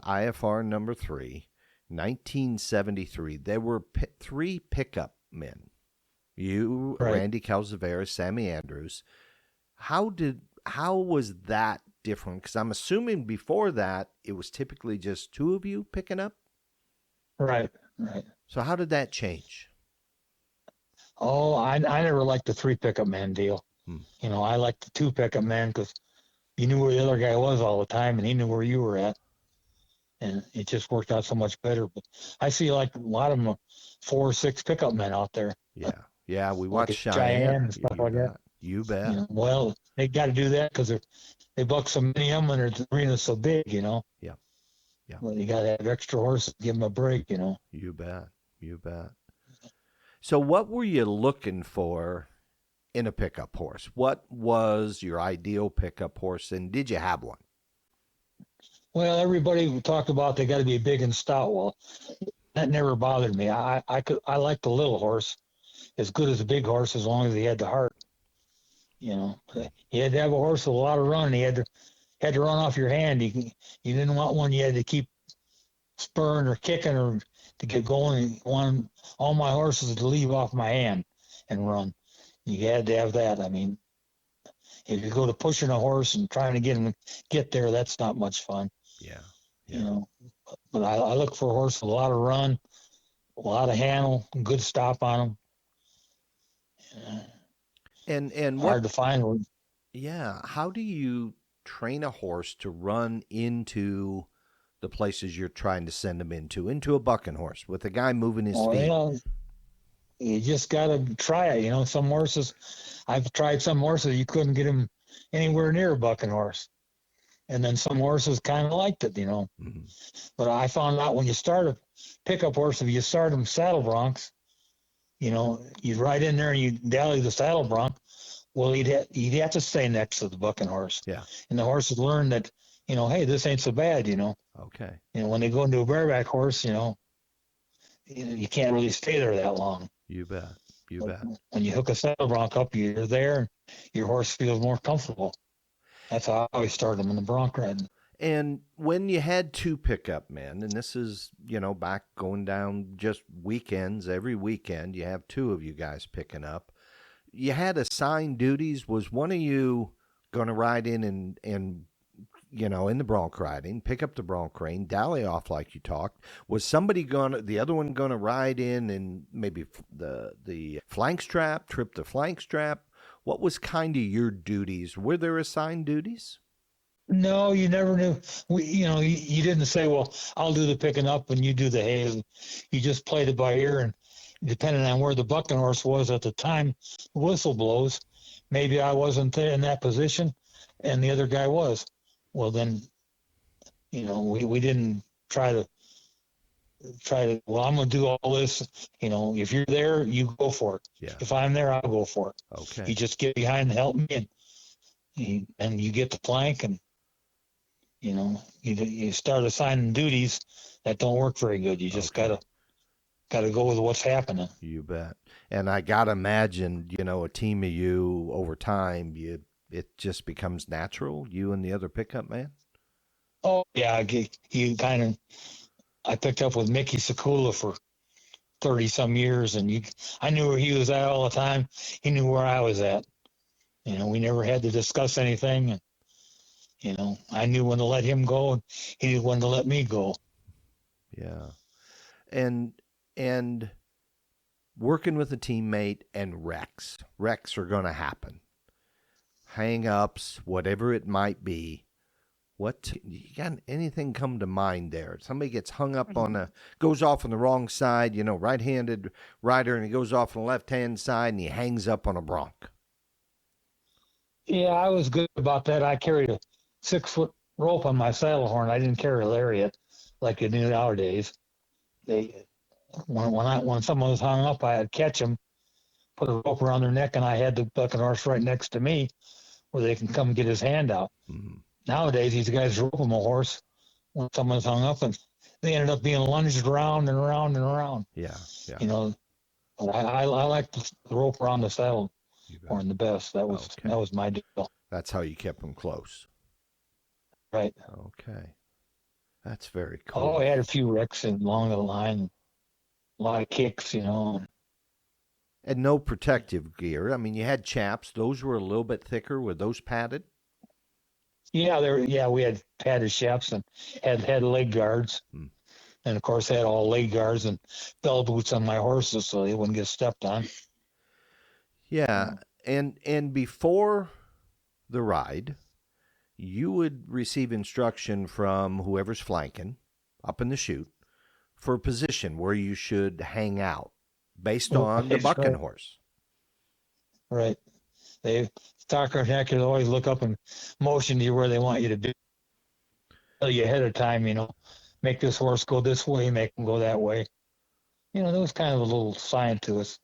IFR number 3, 1973, there were 3 pickup men. You, Right. Randy Calzavera, Sammy Andrews. How was that different? Because I'm assuming before that it was typically just 2 of you picking up. Right. Right. So how did that change? Oh, I never liked the 3 pickup man deal. Hmm. I liked the 2 pickup man because you knew where the other guy was all the time, and he knew where you were at, and it just worked out so much better. But I see like a lot of them, 4 or 6 pickup men out there, Yeah, yeah, we like watched a Cheyenne Cheyenne. and stuff You like that. bet. You bet. Well, they got to do that because they buck so many of them, and the arena's so big. Yeah, yeah. Well, you got to have extra horses to give them a break. You bet. You bet. So, what were you looking for in a pickup horse? What was your ideal pickup horse, and did you have one? Well, everybody talked about they got to be big and stout. Well, that never bothered me. I like the little horse as good as a big horse as long as he had the heart. You had to have a horse with a lot of run. He had to run off your hand. You didn't want one you had to keep spurring or kicking or to get going. You wanted all my horses to leave off my hand and run. You had to have that. I mean, if you go to pushing a horse and trying to get him get there, that's not much fun. Yeah, You yeah. know, but I look for a horse with a lot of run, a lot of handle, good stop on them. And Hard what? to find one. Yeah. How do you train a horse to run into the places you're trying to send him into a bucking horse with a guy moving his Oh, feet? you just got to try it. Some horses, I've tried some horses, you couldn't get them anywhere near a bucking horse. And then some horses kind of liked it. Mhm. But I found out when you start a pickup horse, if you start them saddle broncs, you'd ride in there and you dally the saddle bronc. Well, he'd have to stay next to the bucking horse. Yeah. And the horse would learn that, hey, this ain't so bad. Okay. When they go into a bareback horse, you can't really stay there that long. You bet. You But bet. when you hook a saddle bronc up, you're there, and your horse feels more comfortable. That's how I always start them in the bronc riding. And when you had 2 pickup men, and this is, back going down just weekends, every weekend, you have 2 of you guys picking up. you had assigned duties. Was one of you going to ride in and in the bronc riding, pick up the bronc crane, dally off like you talked? Was somebody the other one going to ride in and maybe the flank strap, trip the flank strap? What was kind of your duties? Were there assigned duties? No, you never knew. You didn't say, well, I'll do the picking up and you do the hay. You just played it by ear, and depending on where the bucking horse was at the time, the whistle blows. Maybe I wasn't there in that position, and the other guy was. Well, then, we didn't try to. Well, I'm going to do all this. If you're there, you go for it. Yeah. If I'm there, I'll go for it. Okay. You just get behind and help me, and you get the plank, and you start assigning duties that don't work very good. You just gotta go with what's happening. You bet. And I gotta imagine, a team of you over time, it just becomes natural. You and the other pickup man. Oh yeah, I picked up with Mickey Sekula for 30 some years, and I knew where he was at all the time. He knew where I was at. We never had to discuss anything, and I knew when to let him go, and he knew when to let me go. Yeah. And working with a teammate and wrecks are going to happen. Hang-ups, whatever it might be. You got anything come to mind there? Somebody gets hung up goes off on the wrong side, right-handed rider, and he goes off on the left-hand side and he hangs up on a bronc. Yeah, I was good about that. I carried a 6-foot rope on my saddle horn. I didn't carry a lariat like you do nowadays. When someone was hung up, I had to catch them, put a rope around their neck, and I had the bucking horse right next to me where they can come get his hand out. Mm-hmm. Nowadays, these guys rope them a horse when someone's hung up, and they ended up being lunged around and around and around. Yeah. But I like the rope around the saddle horn the best. That was my deal. That's how you kept them close. Right. Okay. That's very cool. Oh, I had a few wrecks along the line, a lot of kicks, And no protective gear. I mean, you had chaps. Those were a little bit thicker. Were those padded? Yeah, we had padded chaps and had leg guards. And of course had all leg guards and bell boots on my horses so they wouldn't get stepped on. Yeah. And before the ride, you would receive instruction from whoever's flanking up in the chute for a position where you should hang out based on the bucking horse. Right. They stalker neck would always look up and motion to you where they want you to be. Tell you ahead of time, make this horse go this way, make him go that way. There was kind of a little science to us.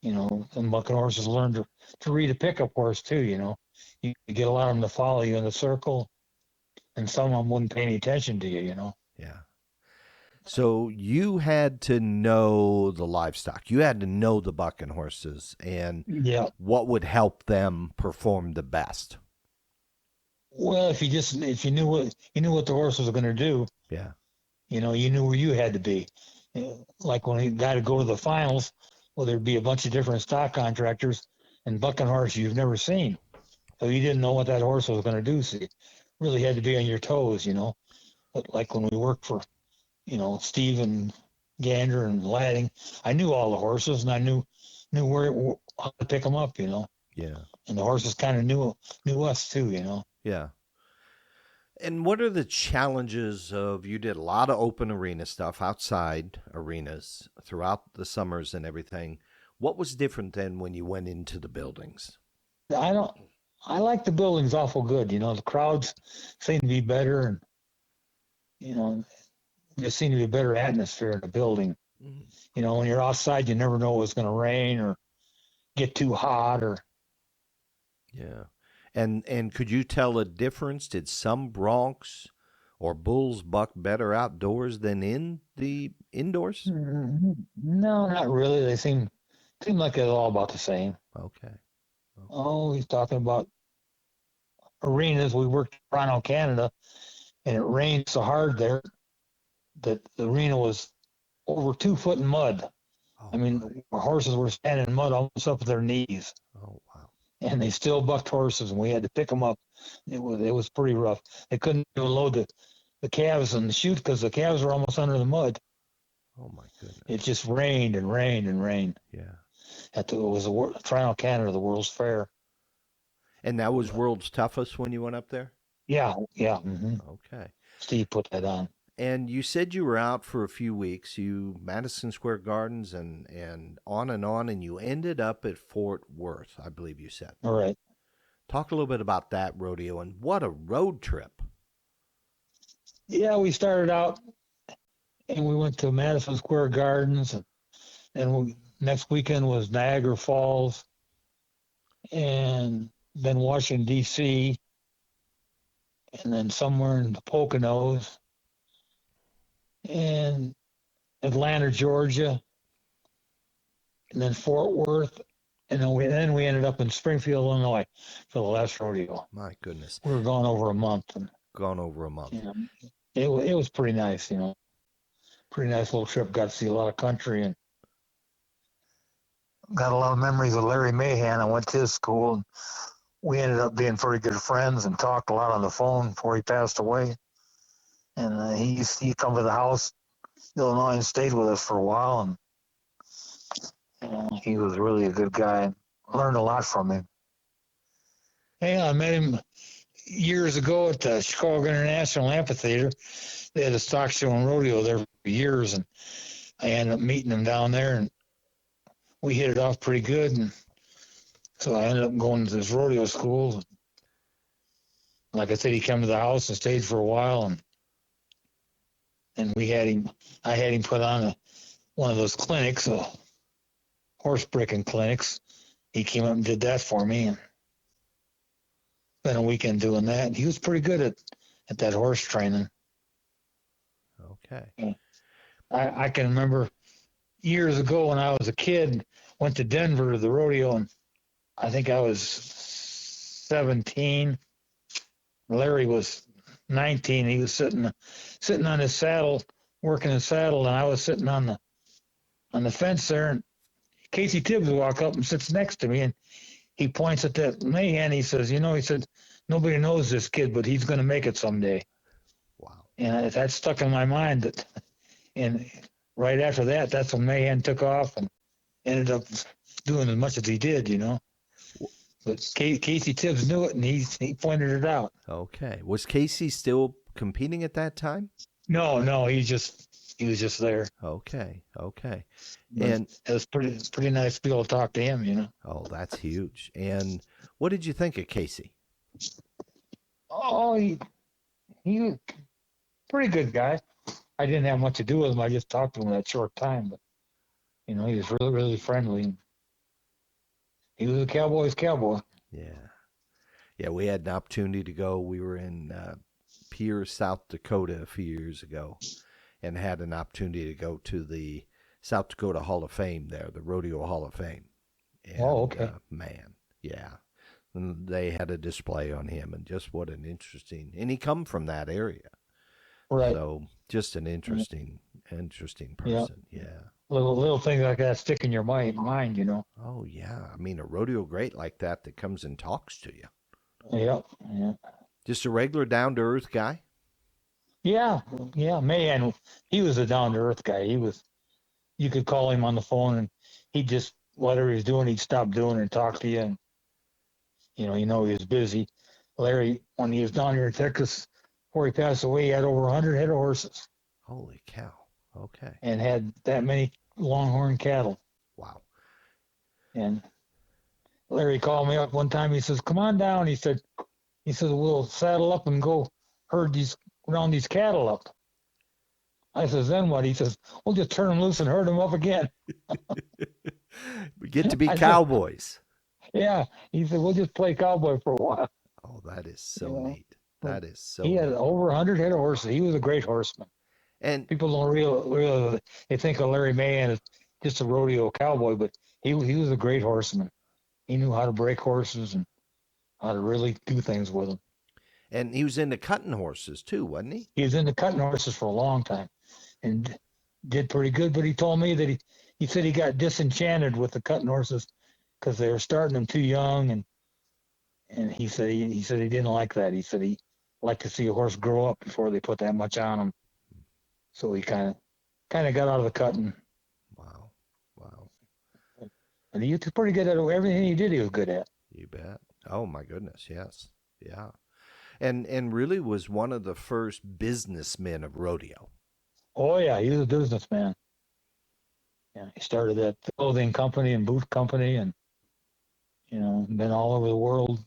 And bucking horses learn to read a pickup horse too, You get a lot of them to follow you in the circle, and some of them wouldn't pay any attention to you, Yeah. So you had to know the livestock. You had to know the bucking horses and what would help them perform the best. Well, if you knew what the horse was going to do, you knew where you had to be. Like when you got to go to the finals, well, there'd be a bunch of different stock contractors and bucking horse you've never seen, so you didn't know what that horse was going to do. So you really had to be on your toes, But like when we worked for, Steve and Gander and Ladding, I knew all the horses and I knew how to pick them up, Yeah. And the horses kind of knew us too, Yeah. And what are the challenges you did a lot of open arena stuff, outside arenas throughout the summers and everything. What was different than when you went into the buildings? I like the buildings awful good. The crowds seem to be better, and, there seemed to be a better atmosphere in the building. Mm-hmm. When you're outside, you never know what's going to rain or get too hot or. Yeah. And could you tell a difference? Did some broncs or bulls buck better outdoors than in the indoors? No, not really. They seem like they're all about the same. Okay. Oh, he's talking about arenas. We worked in Toronto, Canada, and it rained so hard there that the arena was over 2 foot in mud. I Oh mean, my. the horses were standing in mud almost up to their knees, Oh wow. and they still bucked horses, and we had to pick them up. It was pretty rough. They couldn't even load the calves in the chute because the calves were almost under the mud. Oh my It goodness. just rained and rained and rained. Yeah. It was a Trial Canada, the World's Fair. And that was World's Toughest when you went up there? Yeah, yeah. Okay. Steve put that on. And you said you were out for a few weeks. You Madison Square Gardens and on, and you ended up at Fort Worth, I believe you said. All right. Talk a little bit about that rodeo and what a road trip. Yeah, we started out and we went to Madison Square Gardens, and next weekend was Niagara Falls, and then Washington D.C., and then somewhere in the Poconos, and Atlanta, Georgia, and then Fort Worth, and then we ended up in Springfield, Illinois, for the last rodeo. My goodness. We were gone over a month, and Gone over a month. you know, it was pretty nice. Pretty nice little trip. Got to see a lot of country and got a lot of memories of Larry Mahan. I went to his school, and we ended up being pretty good friends and talked a lot on the phone before he passed away. And he come to the house, Illinois, and stayed with us for a while. And he was really a good guy. Learned a lot from him. Hey, I met him years ago at the Chicago International Amphitheater. They had a stock show and rodeo there for years, and I ended up meeting him down there, and we hit it off pretty good. And so I ended up going to this rodeo school. Like I said, he came to the house and stayed for a while, and I had him put on one of those clinics, horse breaking clinics. He came up and did that for me, and spent a weekend doing that. And he was pretty good at that horse training. Okay. I can remember years ago when I was a kid, went to Denver to the rodeo, and I think I was 17. Larry was 19. He was sitting on his saddle, working his saddle, and I was sitting on the fence there. And Casey Tibbs walks up and sits next to me, and he points at that Mahan. He says, he said, nobody knows this kid, but he's going to make it someday. Wow. And that stuck in my mind. And right after that, that's when Mahan took off and ended up doing as much as he did, But Casey Tibbs knew it, and he pointed it out. Okay. Was Casey still competing at that time? No, he was just there. Okay. But And it was pretty nice to be able to talk to him, oh, that's huge. And what did you think of Casey? Oh, he was a pretty good guy. I didn't have much to do with him. I just talked to him that short time, but he was really, really friendly. He was a cowboy's cowboy. Yeah. We had an opportunity to go. We were in Pierre, South Dakota a few years ago, and had an opportunity to go to the South Dakota Hall of Fame there, the Rodeo Hall of Fame. And, okay. Man, yeah. And they had a display on him, and just what an interesting, and he come from that area. Right. So just an interesting person. Yeah. Little things like that stick in your mind, Oh, yeah. I mean, a rodeo great like that comes and talks to you. Yeah. Just a regular down-to-earth guy? Yeah. Man, he was a down-to-earth guy. You could call him on the phone, and he'd just, whatever he's doing, he'd stop doing and talk to you. And, he was busy. Larry, when he was down here in Texas, before he passed away, he had over 100 head of horses. Holy cow. Okay. And had that many longhorn cattle. Wow. And Larry called me up one time. He says, "Come on down." He said, "We'll saddle up and go round these cattle up." I says, "Then what?" He says, "We'll just turn them loose and herd them up again." We get to be cowboys. Yeah. He said, "We'll just play cowboy for a while." Oh, that is so neat. That is so He had neat. over 100 head of horses. He was a great horseman. And People don't realize, they think of Larry Mahan as just a rodeo cowboy, but he was a great horseman. He knew how to break horses and how to really do things with them. And he was into cutting horses too, wasn't he? He was into cutting horses for a long time and did pretty good, but he told me that he said he got disenchanted with the cutting horses because they were starting them too young, and he said he didn't like that. He said he liked to see a horse grow up before they put that much on him. So he kind of got out of the cutting. Wow. Wow. And he was pretty good at everything he did. He was good at. You bet. Oh my goodness, yes. Yeah. And really was one of the first businessmen of rodeo. Oh yeah, he was a businessman. Yeah, he started that clothing company and boot company, and been all over the world.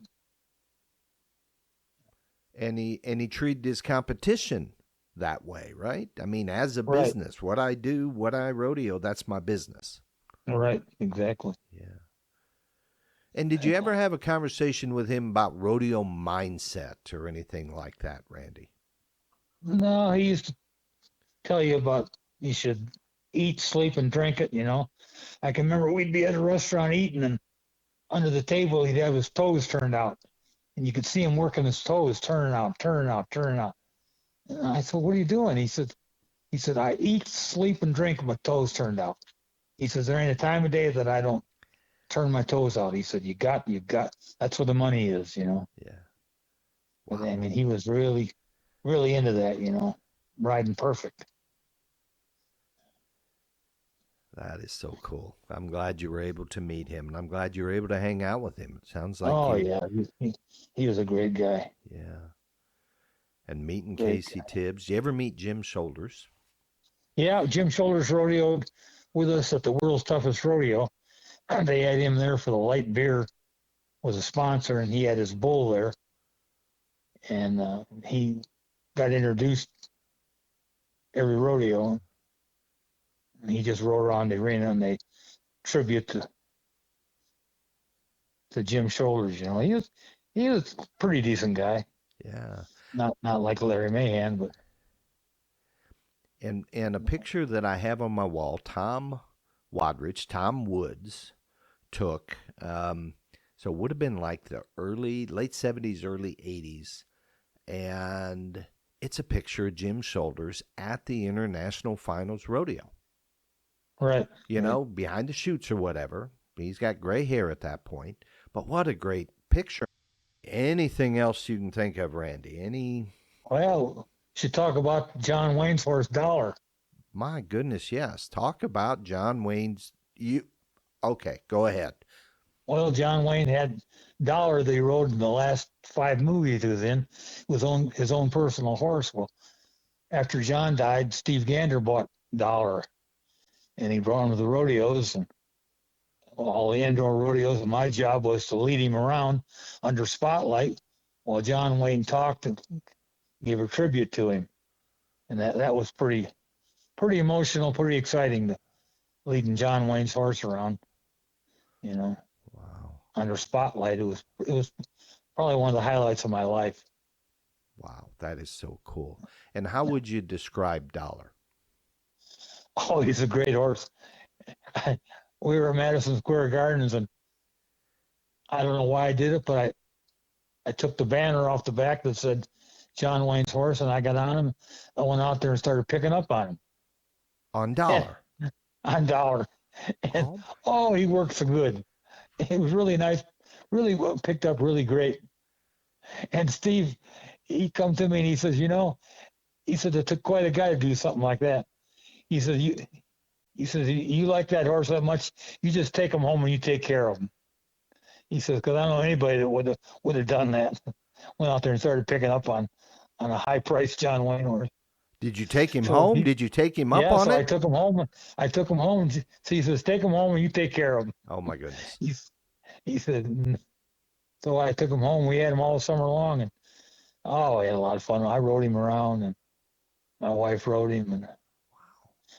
And he treated his competition that way, right? I mean, as a Right. business, what I do, what I rodeo, that's my business. Right, exactly. Yeah. And did you ever have a conversation with him about rodeo mindset or anything like that, Randy? No, he used to tell you about you should eat, sleep, and drink it. I can remember we'd be at a restaurant eating, and under the table he'd have his toes turned out, and you could see him working his toes, turning out, turning out, turning out. And I said, "What are you doing?" He said, "I eat, sleep, and drink. My toes turned out." He says, "There ain't a time of day that I don't turn my toes out." He said, "You got. That's where the money is." Yeah. Wow. I mean, he was really, really into that. Riding perfect. That is so cool. I'm glad you were able to meet him, and I'm glad you were able to hang out with him. It sounds like Yeah, he was a great guy. Yeah. And meeting Great Casey Tibbs. Did you ever meet Jim Shoulders? Yeah, Jim Shoulders rodeoed with us at the World's Toughest Rodeo. They had him there for the light beer, was a sponsor, and he had his bull there. And he got introduced every rodeo. And he just rode around the arena, and they tribute to Jim Shoulders. He was a pretty decent guy. Yeah. Not like Larry Mahan, but And a picture that I have on my wall, Tom Woods took. So it would have been like the late 70s, early 80s. And it's a picture of Jim Shoulders at the International Finals Rodeo. right. Behind the chutes or whatever. He's got gray hair at that point. But what a great picture. Anything else you can think of, Randy? Well, should talk about John Wayne's horse Dollar. My goodness, yes. Talk about John Wayne's. Okay, go ahead. Well, John Wayne had Dollar that he rode in the last 5 movies he was in, with his own personal horse. Well, after John died, Steve Gander bought Dollar, and he brought him to the rodeos and all the indoor rodeos. And my job was to lead him around under spotlight while John Wayne talked and gave a tribute to him. And that was pretty emotional, pretty exciting, to leading John Wayne's horse around. Wow. Under spotlight. It was probably one of the highlights of my life. Wow, that is so cool. And how would you describe Dollar? Oh, he's a great horse. We were at Madison Square Gardens, and I don't know why I did it, but I took the banner off the back that said John Wayne's horse, and I got on him. I went out there and started picking up on him. On Dollar? On Dollar. And, he worked so good. It was really nice, really well picked up really great. And Steve, he come to me and he says, he said, it took quite a guy to do something like that. He said, you like that horse that much, you just take him home and you take care of him. He says, because I don't know anybody that would have done that. Went out there and started picking up on a high-priced John Wayne horse. Did you take him home? Did you take him up on it? I took him home. So he says, take him home and you take care of him. Oh, my goodness. He said, so I took him home. We had him all summer long, and we had a lot of fun. I rode him around, and my wife rode him, and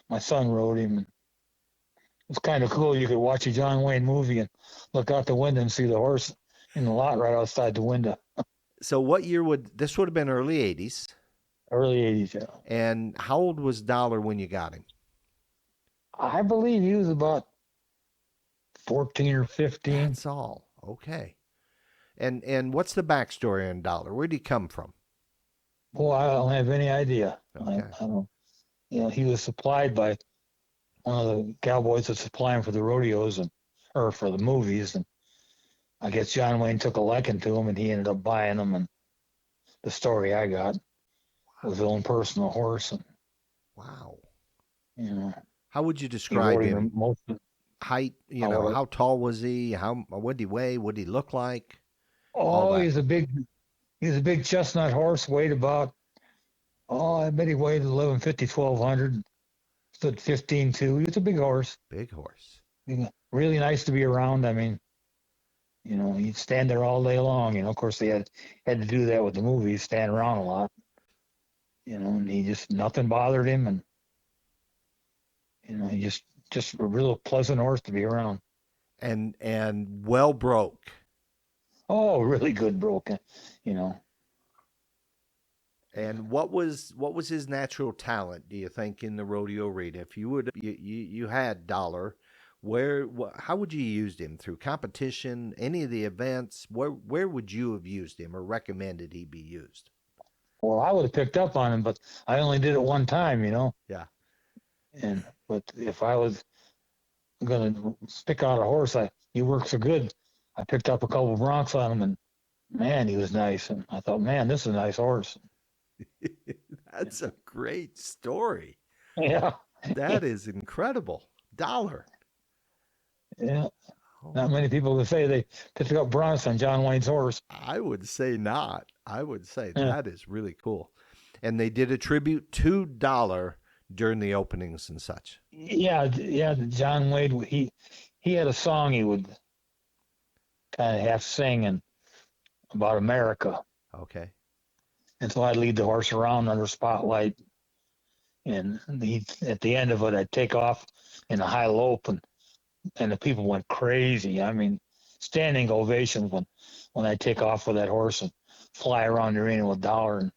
my son rode him. And it was kind of cool. You could watch a John Wayne movie and look out the window and see the horse in the lot right outside the window. So what year this would have been? Early 80s? Early 80s, yeah. And how old was Dollar when you got him? I believe he was about 14 or 15. That's all. Okay. And what's the backstory on Dollar? Where'd he come from? Well, I don't have any idea. Okay. I don't. He was supplied by one of the cowboys that's applying for the rodeos or for the movies, and I guess John Wayne took a liking to him, and he ended up buying them. And the story I got was his own personal horse, and Wow. you know, How would you he describe rode him him? most of Height, how. how tall was he? What did he weigh? What did he look like? All Oh, that. he's a big chestnut horse. Weighed about, I bet he weighed 1150, 1200. Stood 15.2. He was a big horse. Big horse. Really nice to be around. I mean, he'd stand there all day long. Of course, they had to do that with the movies, stand around a lot. And he just nothing bothered him, and he just a real pleasant horse to be around. And well broke. Oh, really good broken. You know. And what was his natural talent, do you think, in the rodeo arena? If you had dollar, how would you use him? Through competition, any of the events? Where would you have used him or recommended he be used? Well, I would have picked up on him, but I only did it one time. Yeah. But if I was gonna pick out a horse, he worked so good. I picked up a couple of broncs on him, and man, he was nice. And I thought, man, this is a nice horse. That's a great story. Yeah, That is incredible. Dollar. yeah. Oh, Not many people would say they picked up broncs on John Wayne's horse. I would say not. I would say Yeah, that is really cool. And they did a tribute to Dollar during the openings and such. yeah, yeah. John Wayne, he had a song he would kind of half sing and about America, Okay. and so I'd lead the horse around under spotlight, and at the end of it, I'd take off in a high lope, and the people went crazy. I mean, standing ovations when I take off with that horse and fly around the arena with Dollar, and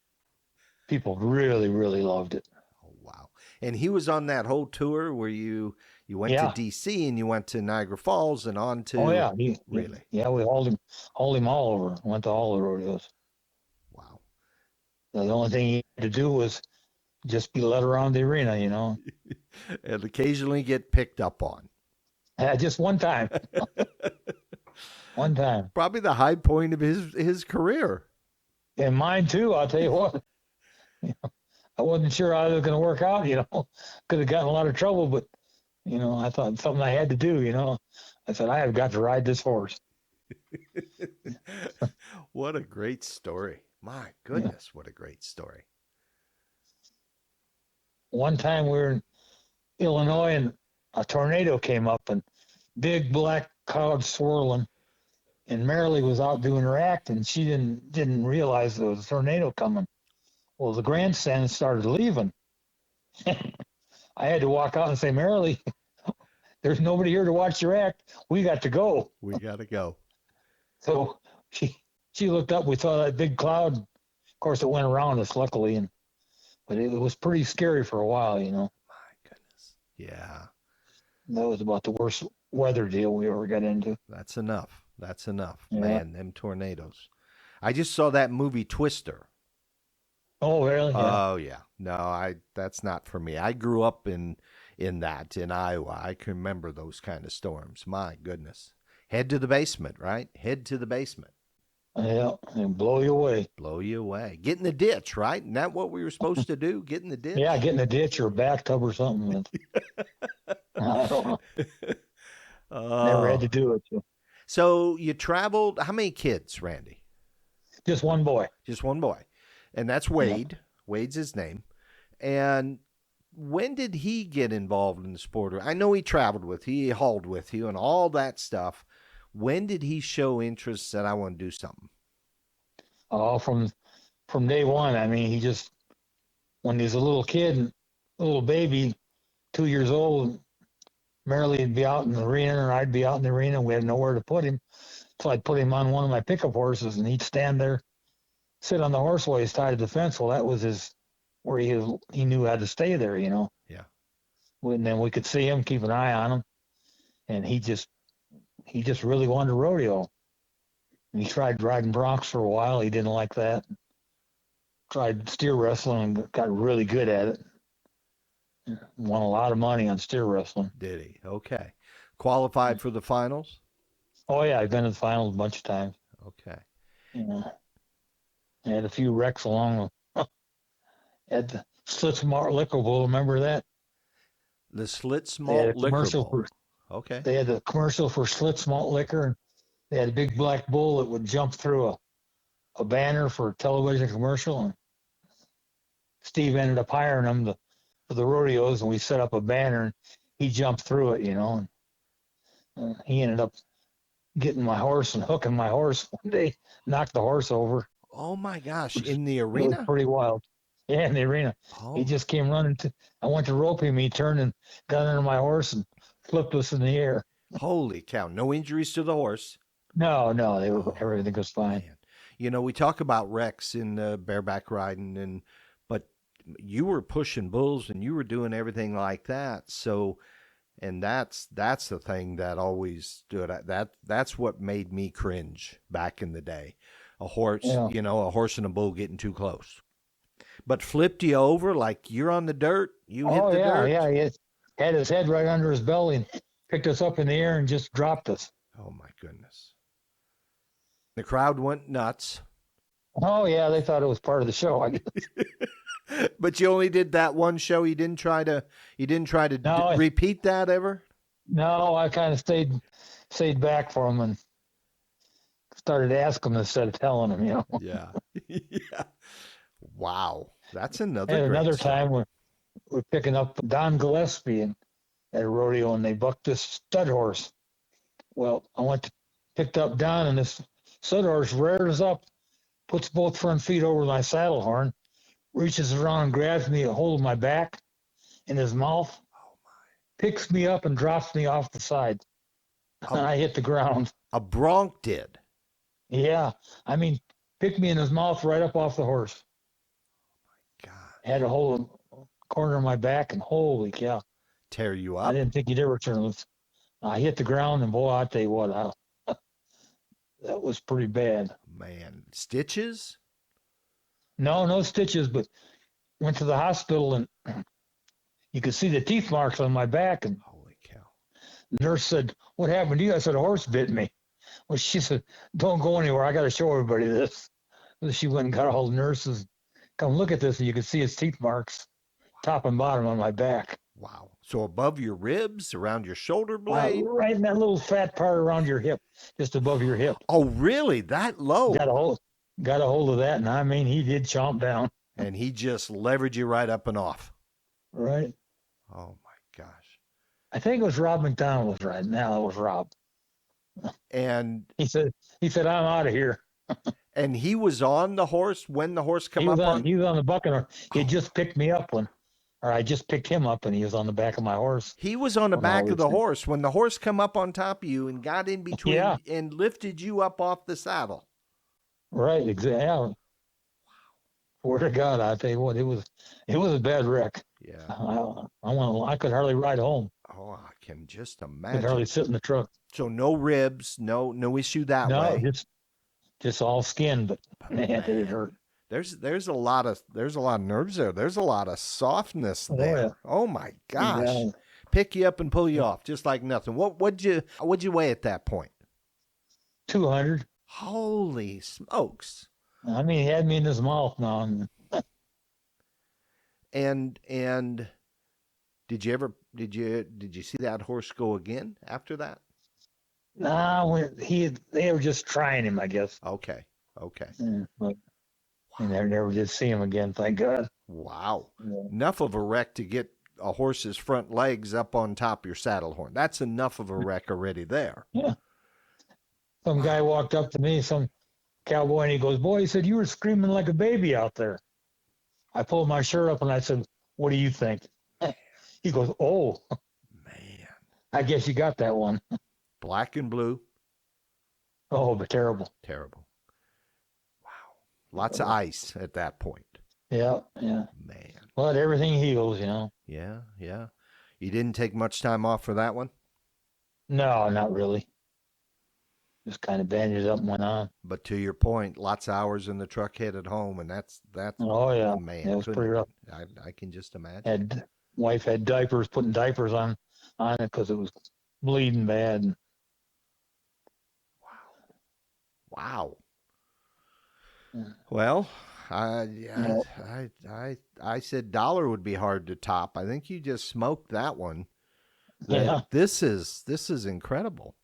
people really, really loved it. Oh, wow. And he was on that whole tour where you went to Yeah. DC and you went to Niagara Falls and on Oh to yeah. really. Yeah, we hauled him all over. Went to all the rodeos. Wow. The only thing he had to do was just be led around the arena. And occasionally get picked up on. Yeah, just one time. One time. Probably the high point of his career. And mine too, I'll tell you what. I wasn't sure how it was going to work out, Could have gotten in a lot of trouble, but, I thought something I had to do. I said, I have got to ride this horse. What a great story. My Yeah. goodness, what a great story. One time we were in Illinois and a tornado came up and big black cloud swirling. And Marilee was out doing her act and she didn't realize there was a tornado coming. Well, the grandstand started leaving. I had to walk out and say, Marilee, there's nobody here to watch your act. We got to go. We got to go. So she looked up. We saw that big cloud. Of course, it went around us, luckily, but it was pretty scary for a while. My goodness. Yeah. That was about the worst weather deal we ever got into. That's enough. That's enough. Yeah. Man, them tornadoes. I just saw that movie Twister. Oh, really? Yeah. Oh yeah. No, that's not for me. I grew up in Iowa. I can remember those kind of storms. My goodness. Head to the basement, right? Head to the basement. Yeah, and blow you away. Blow you away. Get in the ditch, right? Isn't that what we were supposed to do? Get in the ditch? Yeah, get in a ditch or a bathtub or something. I don't know. Never had Oh. to do it. So you traveled. How many kids, Randy? Just one boy. Just one boy. And that's Yeah. Wade. Wade's his name. And when did he get involved in the sport? I know he traveled with you, he hauled with you and all that stuff. When did he show interest that I want to do something? Oh, from day one. I mean, he just when he was a little kid, a little baby, 2 years old, Marilee would be out in the arena, or I'd be out in the arena. We had nowhere to put him, so I'd put him on one of my pickup horses, and he'd stand there, sit on the horse while he's tied to the fence. Well, that was where he knew how to stay there. Yeah. And then we could see him, keep an eye on him, and he just really wanted to rodeo. And he tried riding broncs for a while. He didn't like that. Tried steer wrestling and got really good at it. Won a lot of money on steer wrestling. Did he? Okay. Qualified for the finals? Oh yeah, I've been to the finals a bunch of times. Okay. Yeah, I had a few wrecks along at the Slits Mart Liquor Bowl. Remember that? The Slits They had Malt a Liquor commercial Bowl. for Okay. they had a commercial for Slits Malt Liquor, and they had a big black bull that would jump through a banner for a television commercial. And Steve ended up hiring him for the rodeos, and we set up a banner, and he jumped through it, and he ended up getting my horse and hooking my horse one day, knocked the horse over. Oh my gosh, in the It was arena? pretty wild. Yeah, in the arena. He Oh, just came running I went to rope him. He turned and got under my horse and flipped us in the air. holy cow. No injuries to the horse? No, Oh, everything was fine. man. We talk about wrecks in bareback riding, but you were pushing bulls and you were doing everything like that. So, and that's the thing that always stood out. That's what made me cringe back in the day. A horse, Yeah. A horse and a bull getting too close. But flipped you over like you're on the dirt. You hit Oh the yeah, dirt. yeah. He had his head right under his belly and picked us up in the air and just dropped us. Oh my goodness. The crowd went nuts. Oh yeah, they thought it was part of the show. I guess. But you only did that one show. You didn't try to No, repeat that ever? no, I kind of stayed back for him and started asking him instead of telling him. Yeah. Yeah. Wow. That's another And great another story. time we're picking up Don Gillespie at a rodeo, and they bucked this stud horse. Well, picked up Don, and this stud horse rears up, puts both front feet over my saddle horn, reaches around and grabs me a hold of my back in his mouth, Oh my. picks me up and drops me off the side. And I hit the ground. A bronc did. Yeah. I mean, picked me in his mouth right up off the horse. God. Had a hold of corner of my back, and holy cow. Tear you I up. didn't think he'd ever turn loose. I hit the ground, and boy, I'll tell you what, that was pretty bad. Man. Stitches? No stitches, but went to the hospital, and you could see the teeth marks on my back. And Holy cow. the nurse said, "What happened to you?" I said, "A horse bit me." Well, she said, "Don't go anywhere. I got to show everybody this." So she went and got all the nurses. Come look at this, and you could see his teeth marks, top and bottom on my back. Wow. So above your ribs, around your shoulder blade? Right in that little fat part around your hip, just above your hip. Oh, really? That low? Got a hold of that, and I mean, he did chomp down. And he just levered you right up and off. Right. Oh my gosh. I think it was Rob McDonald was right. Now it was Rob. And He said, "I'm out of here." he was on the horse when the horse come He was up on. he was on the bucking horse. He had just picked me up or I just picked him up, and he was on the back of my horse. He was on the When all back of this the thing- horse when the horse come up on top of you and got in between Yeah. and lifted you up off the saddle. Right, exactly. Yeah. Swear to God, I tell you what, it was a bad wreck. Yeah. I could hardly ride home. Oh, I can just Could imagine. hardly sit in the truck. So no ribs, no issue that No, way. just all skin, but man, did it hurt. There's a lot of nerves there. There's a lot of softness Oh, there. yeah. Oh my gosh. Yeah. Pick you up and pull you off just like nothing. What'd you weigh at that point? 200. Holy smokes. I mean, he had me in his mouth now. And did you see that horse go again after that? Nah, they were just trying him, I guess. Okay. Yeah, but I never did see him again, thank God. Wow. Yeah. Enough of a wreck to get a horse's front legs up on top of your saddle horn. That's enough of a wreck already there. Yeah. Some guy walked up to me, some cowboy, and he goes, "Boy," he said, "you were screaming like a baby out there." I pulled my shirt up and I said, "What do you think?" He goes, "Oh, Man. I guess you got that one." Black and blue. Oh, but terrible. Terrible. Wow. Lots of ice at that point. Yeah. Man. But everything heals, Yeah. You didn't take much time off for that one? No, not really. Just kind of bandaged up and went on. But to your point, lots of hours in the truck headed home, and that's Oh, yeah. man. It was couldn't pretty rough. I can just imagine. Had Wife had diapers, putting diapers on it because it was bleeding bad. Wow. Yeah. Well, You know, I said dollar would be hard to top. I think you just smoked that one. That yeah. this is incredible.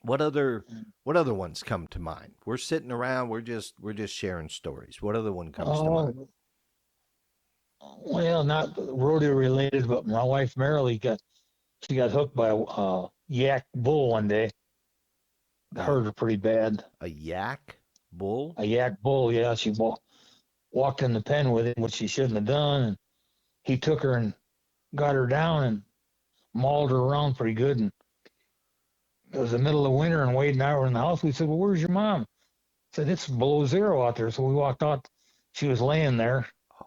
What other ones come to mind? We're sitting around. We're just sharing stories. What other one comes to mind? Oh, well, not rodeo related, but my wife Marilee got hooked by a yak bull one day. A Hurt her pretty bad. a yak bull. A yak bull, yeah. She walked in the pen with him, which she shouldn't have done. And he took her and got her down and mauled her around pretty good. And it was the middle of winter, and Wade and I were in the house. We said, "Well, where's your mom?" I said, "It's below zero out there." So we walked out. She was laying there, Oh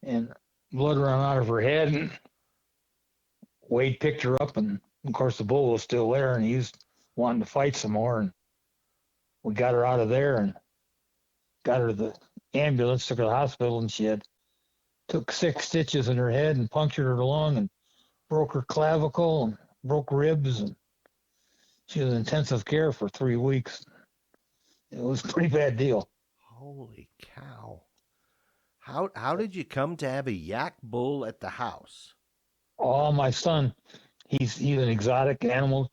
and blood ran out of her head. And Wade picked her up, and of course the bull was still there, and he was wanting to fight some more. And we got her out of there and got her to the ambulance, took her to the hospital, and she had took 6 stitches in her head and punctured her lung and broke her clavicle and broke ribs, and she was in intensive care for 3 weeks. It was a pretty bad deal. holy cow! How did you come to have a yak bull at the house? Oh, my son, he's an exotic animal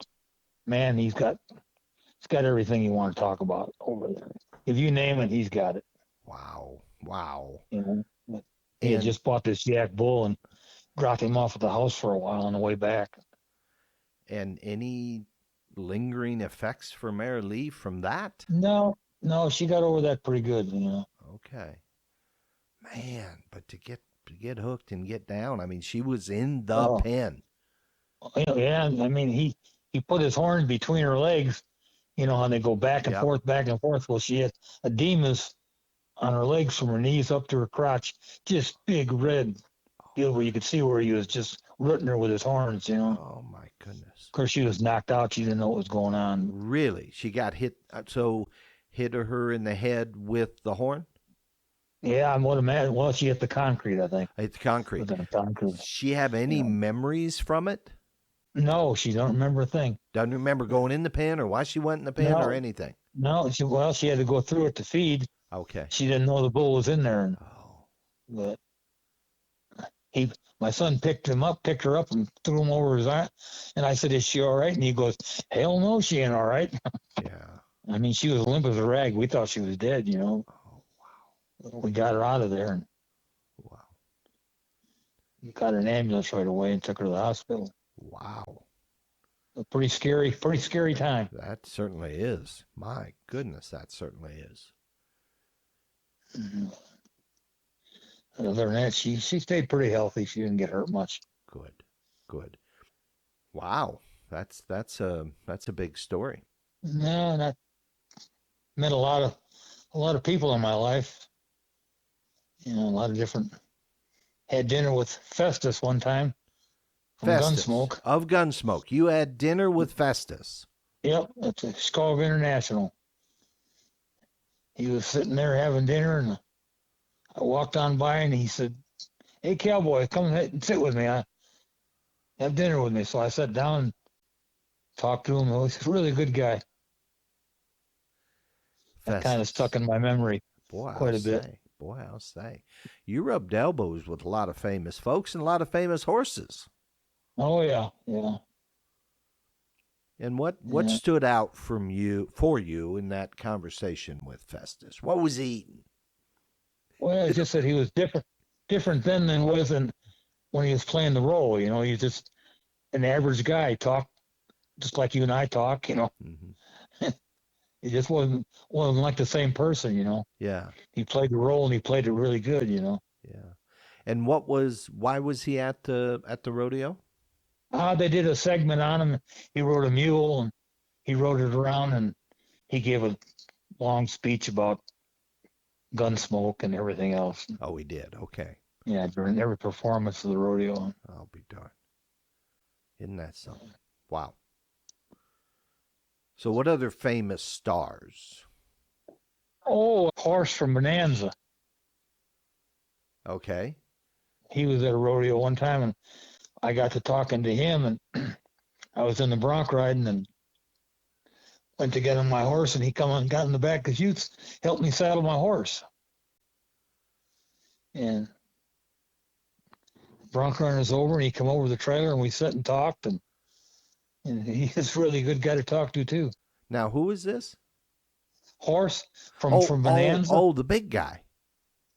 man. He's got everything you want to talk about over there. If you name it, he's got it. Wow, wow. You know, but he had And just bought this yak bull and dropped him off at the house for a while on the way back. any lingering effects for Mary Lee from that? No, no, she got over that pretty good. Okay, man. But to get hooked and get down, I mean, she was in the Oh, pen. yeah. I mean, he put his horns between her legs. You know how they go back and Yep. forth, back and forth. Well, she had edemas on her legs from her knees up to her crotch, just big red, where you could see where he was just rooting her with his horns. Oh my goodness. Of course, she was knocked out. She didn't know what was going on. Really? She got hit. So hit her in the head with the horn. Yeah, I would imagine. Well, she hit the concrete, I think. It's concrete. Within the concrete. She have any memories from it? No, she don't remember a thing. Doesn't remember going in the pen or why she went in the pen or No, anything. no. She had to go through it to feed. Okay. She didn't know the bull was in there, Oh. but my son picked her up, and threw him over his arm. And I said, "Is she all right?" And he goes, "Hell no, she ain't all right." Yeah. I mean, she was limp as a rag. We thought she was dead. Oh wow. We got her out of there and Wow. got an ambulance right away and took her to the hospital. Wow. A pretty scary time. That certainly is. My goodness, that certainly is. Mm-hmm. Other than that, she stayed pretty healthy. She didn't get hurt much. Good. Good. Wow. That's a big story. No, that met a lot of people in my life. A lot of different. Had dinner with Festus one time from Festus Gunsmoke. of Gunsmoke. You had dinner with Festus. Yep, at the Chicago International. He was sitting there having dinner, and I walked on by, and he said, "Hey, cowboy, come and sit with me. Have dinner with me." So I sat down and talked to him. He was a really good guy. That kind of stuck in my memory quite a bit. Boy, I'll say. You rubbed elbows with a lot of famous folks and a lot of famous horses. Oh, yeah, yeah. And what stood out for you in that conversation with Festus? What was he eating? Well, it's just that he was different then than when he was playing the role. He was just an average guy, talked just like you and I talk. Mm-hmm. He just wasn't like the same person. Yeah. He played the role and he played it really good. Yeah. And why was he at the rodeo? They did a segment on him. He rode a mule and he rode it around, and he gave a long speech about Gunsmoke and everything else. Oh, he did. Okay. Yeah, during every performance of the rodeo. I'll be darned. Isn't that something? Wow. So what other famous stars? Oh, a horse from Bonanza. Okay. he was at a rodeo one time, and I got to talking to him, and I was in the bronc riding and went to get on my horse, and he come and got in the back of the chutes, helped me saddle my horse. And bronc runner's over, and he come over the trailer, and we sat and talked, and he's a really good guy to talk to too. Now, who is this? Horse from Bonanza. Oh, the big guy.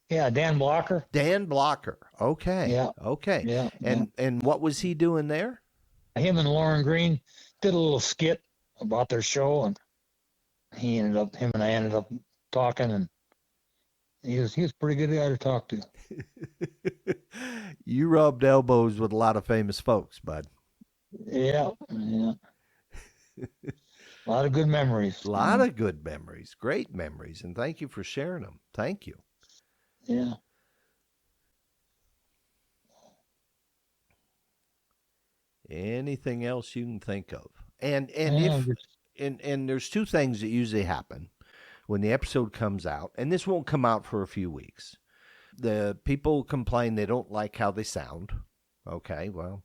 Yeah, Dan Blocker. Dan Blocker. Okay. Yeah. Okay. Yeah. And what was he doing there? Him and Lauren Green did a little skit about their show, and him and I ended up talking, and he was a pretty good guy to talk to. You rubbed elbows with a lot of famous folks, bud. Yeah. A lot of good memories. A lot of good memories, great memories, and thank you for sharing them. Thank you. Yeah. Anything else you can think of? And there's two things that usually happen when the episode comes out, and this won't come out for a few weeks. The people complain they don't like how they sound. Okay, well,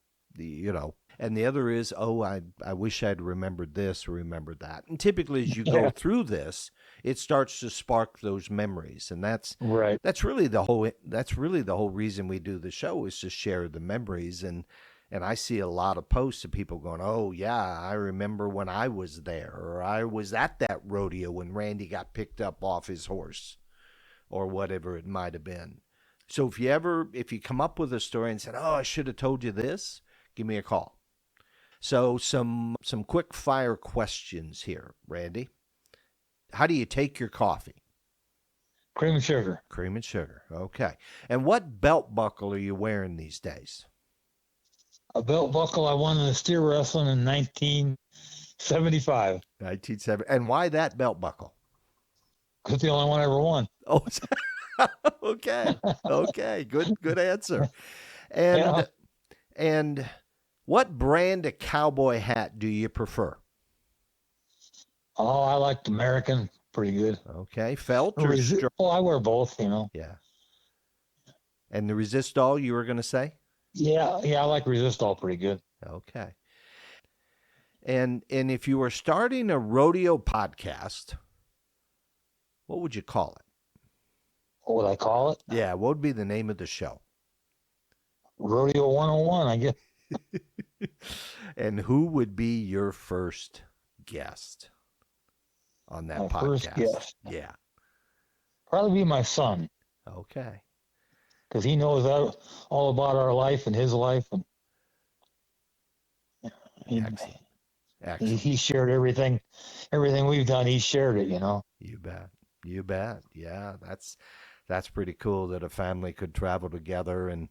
and the other is, I wish I'd remembered this or remembered that. And typically as you go through this, it starts to spark those memories. And that's right. That's really the whole reason we do the show, is to share the memories. And I see a lot of posts of people going, oh yeah, I remember when I was there, or I was at that rodeo when Randy got picked up off his horse, or whatever it might have been. So if you come up with a story and said, oh, I should have told you this, give me a call. So some quick fire questions here, Randy. How do you take your coffee? Cream and sugar. Cream and sugar. Okay. And what belt buckle are you wearing these days? A belt buckle I won in the steer wrestling in 1975. 1970. And why that belt buckle? Because it's the only one I ever won. Oh, okay. Okay. Good answer. And what brand of cowboy hat do you prefer? Oh, I liked American. Pretty good. Okay. Felt or straw? Oh, I wear both, Yeah. And the Resistol you were going to say? Yeah, I like Resistol pretty good. Okay. And if you were starting a rodeo podcast, what would you call it? What would I call it? Yeah, what would be the name of the show? Rodeo 101, I guess. And who would be your first guest on that podcast? First guest? Yeah. Probably be my son. Okay. Because he knows all about our life and his life. And Excellent. He shared everything we've done. He shared it, You bet. Yeah, that's pretty cool that a family could travel together and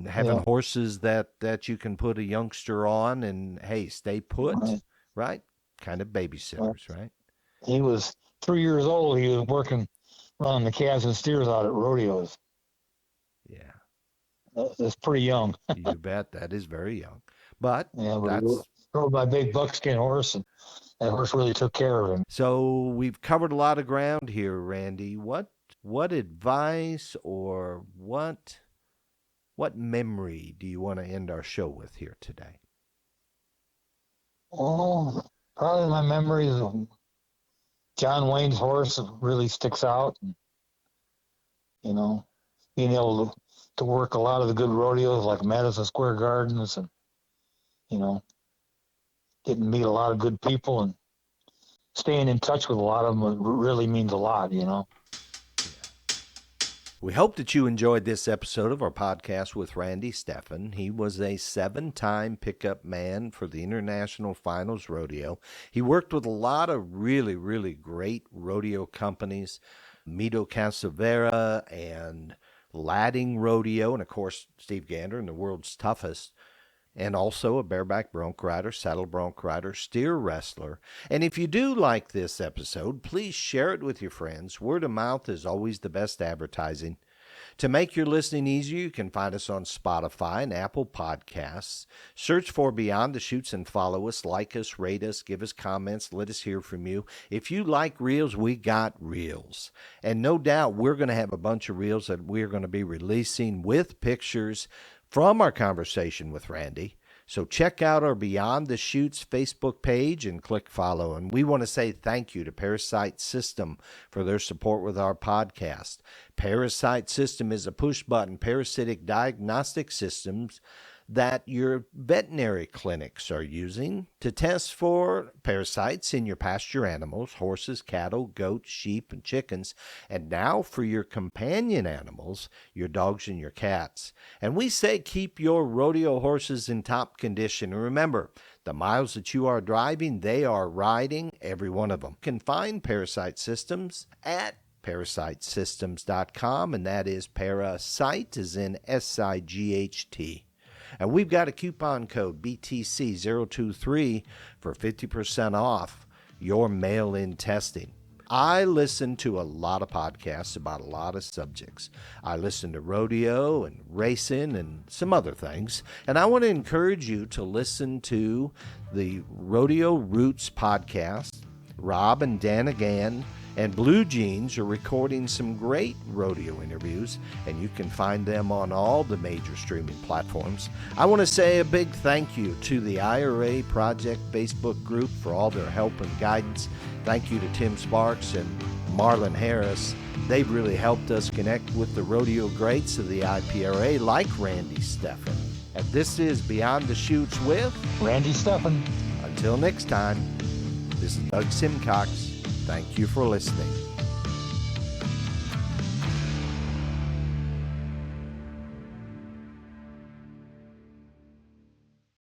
having horses that you can put a youngster on and, hey, stay put, right? Kind of babysitters, right? He was 3 years old. He was working, running the calves and steers out at rodeos. Yeah. That's pretty young. You bet. That is very young. But he rode my big buckskin horse, and that horse really took care of him. So we've covered a lot of ground here, Randy. What advice or what memory do you want to end our show with here today? Oh, probably my memories of John Wayne's horse really sticks out. Being able to work a lot of the good rodeos like Madison Square Gardens, and getting to meet a lot of good people and staying in touch with a lot of them really means a lot. We hope that you enjoyed this episode of our podcast with Randy Steffen. He was a 7-time pickup man for the International Finals Rodeo. He worked with a lot of really, really great rodeo companies, Mito Cansavera and Ladding Rodeo, and of course Steve Gander, and the world's toughest, and also a bareback bronc rider, saddle bronc rider, steer wrestler. And if you do like this episode, please share it with your friends. Word of mouth is always the best advertising. To make your listening easier, you can find us on Spotify and Apple Podcasts. Search for Beyond the Chutes and follow us, like us, rate us, give us comments, let us hear from you. If you like reels, we got reels. And no doubt we're going to have a bunch of reels that we're going to be releasing with pictures from our conversation with Randy. So check out our Beyond the Chutes Facebook page and click follow. And we want to say thank you to ParaSight System for their support with our podcast. ParaSight System is a push-button parasitic diagnostic systems that your veterinary clinics are using to test for parasites in your pasture animals, horses, cattle, goats, sheep, and chickens, and now for your companion animals, your dogs and your cats. And we say keep your rodeo horses in top condition. And remember, the miles that you are driving, they are riding, every one of them. You can find ParaSight Systems at ParaSightSystems.com, and that is ParaSight, as in SIGHT. And we've got a coupon code BTC023 for 50% off your mail-in testing. I listen to a lot of podcasts about a lot of subjects. I listen to rodeo and racing and some other things. And I want to encourage you to listen to the Rodeo Roots podcast. Rob and Dan again and Blue Jeans are recording some great rodeo interviews, and you can find them on all the major streaming platforms. I want to say a big thank you to the IRA Project Facebook group for all their help and guidance. Thank you to Tim Sparks and Marlon Harris. They've really helped us connect with the rodeo greats of the IPRA like Randy Steffen. And this is Beyond the Chutes with Randy Steffen. Until next time, this is Doug Simcox. Thank you for listening.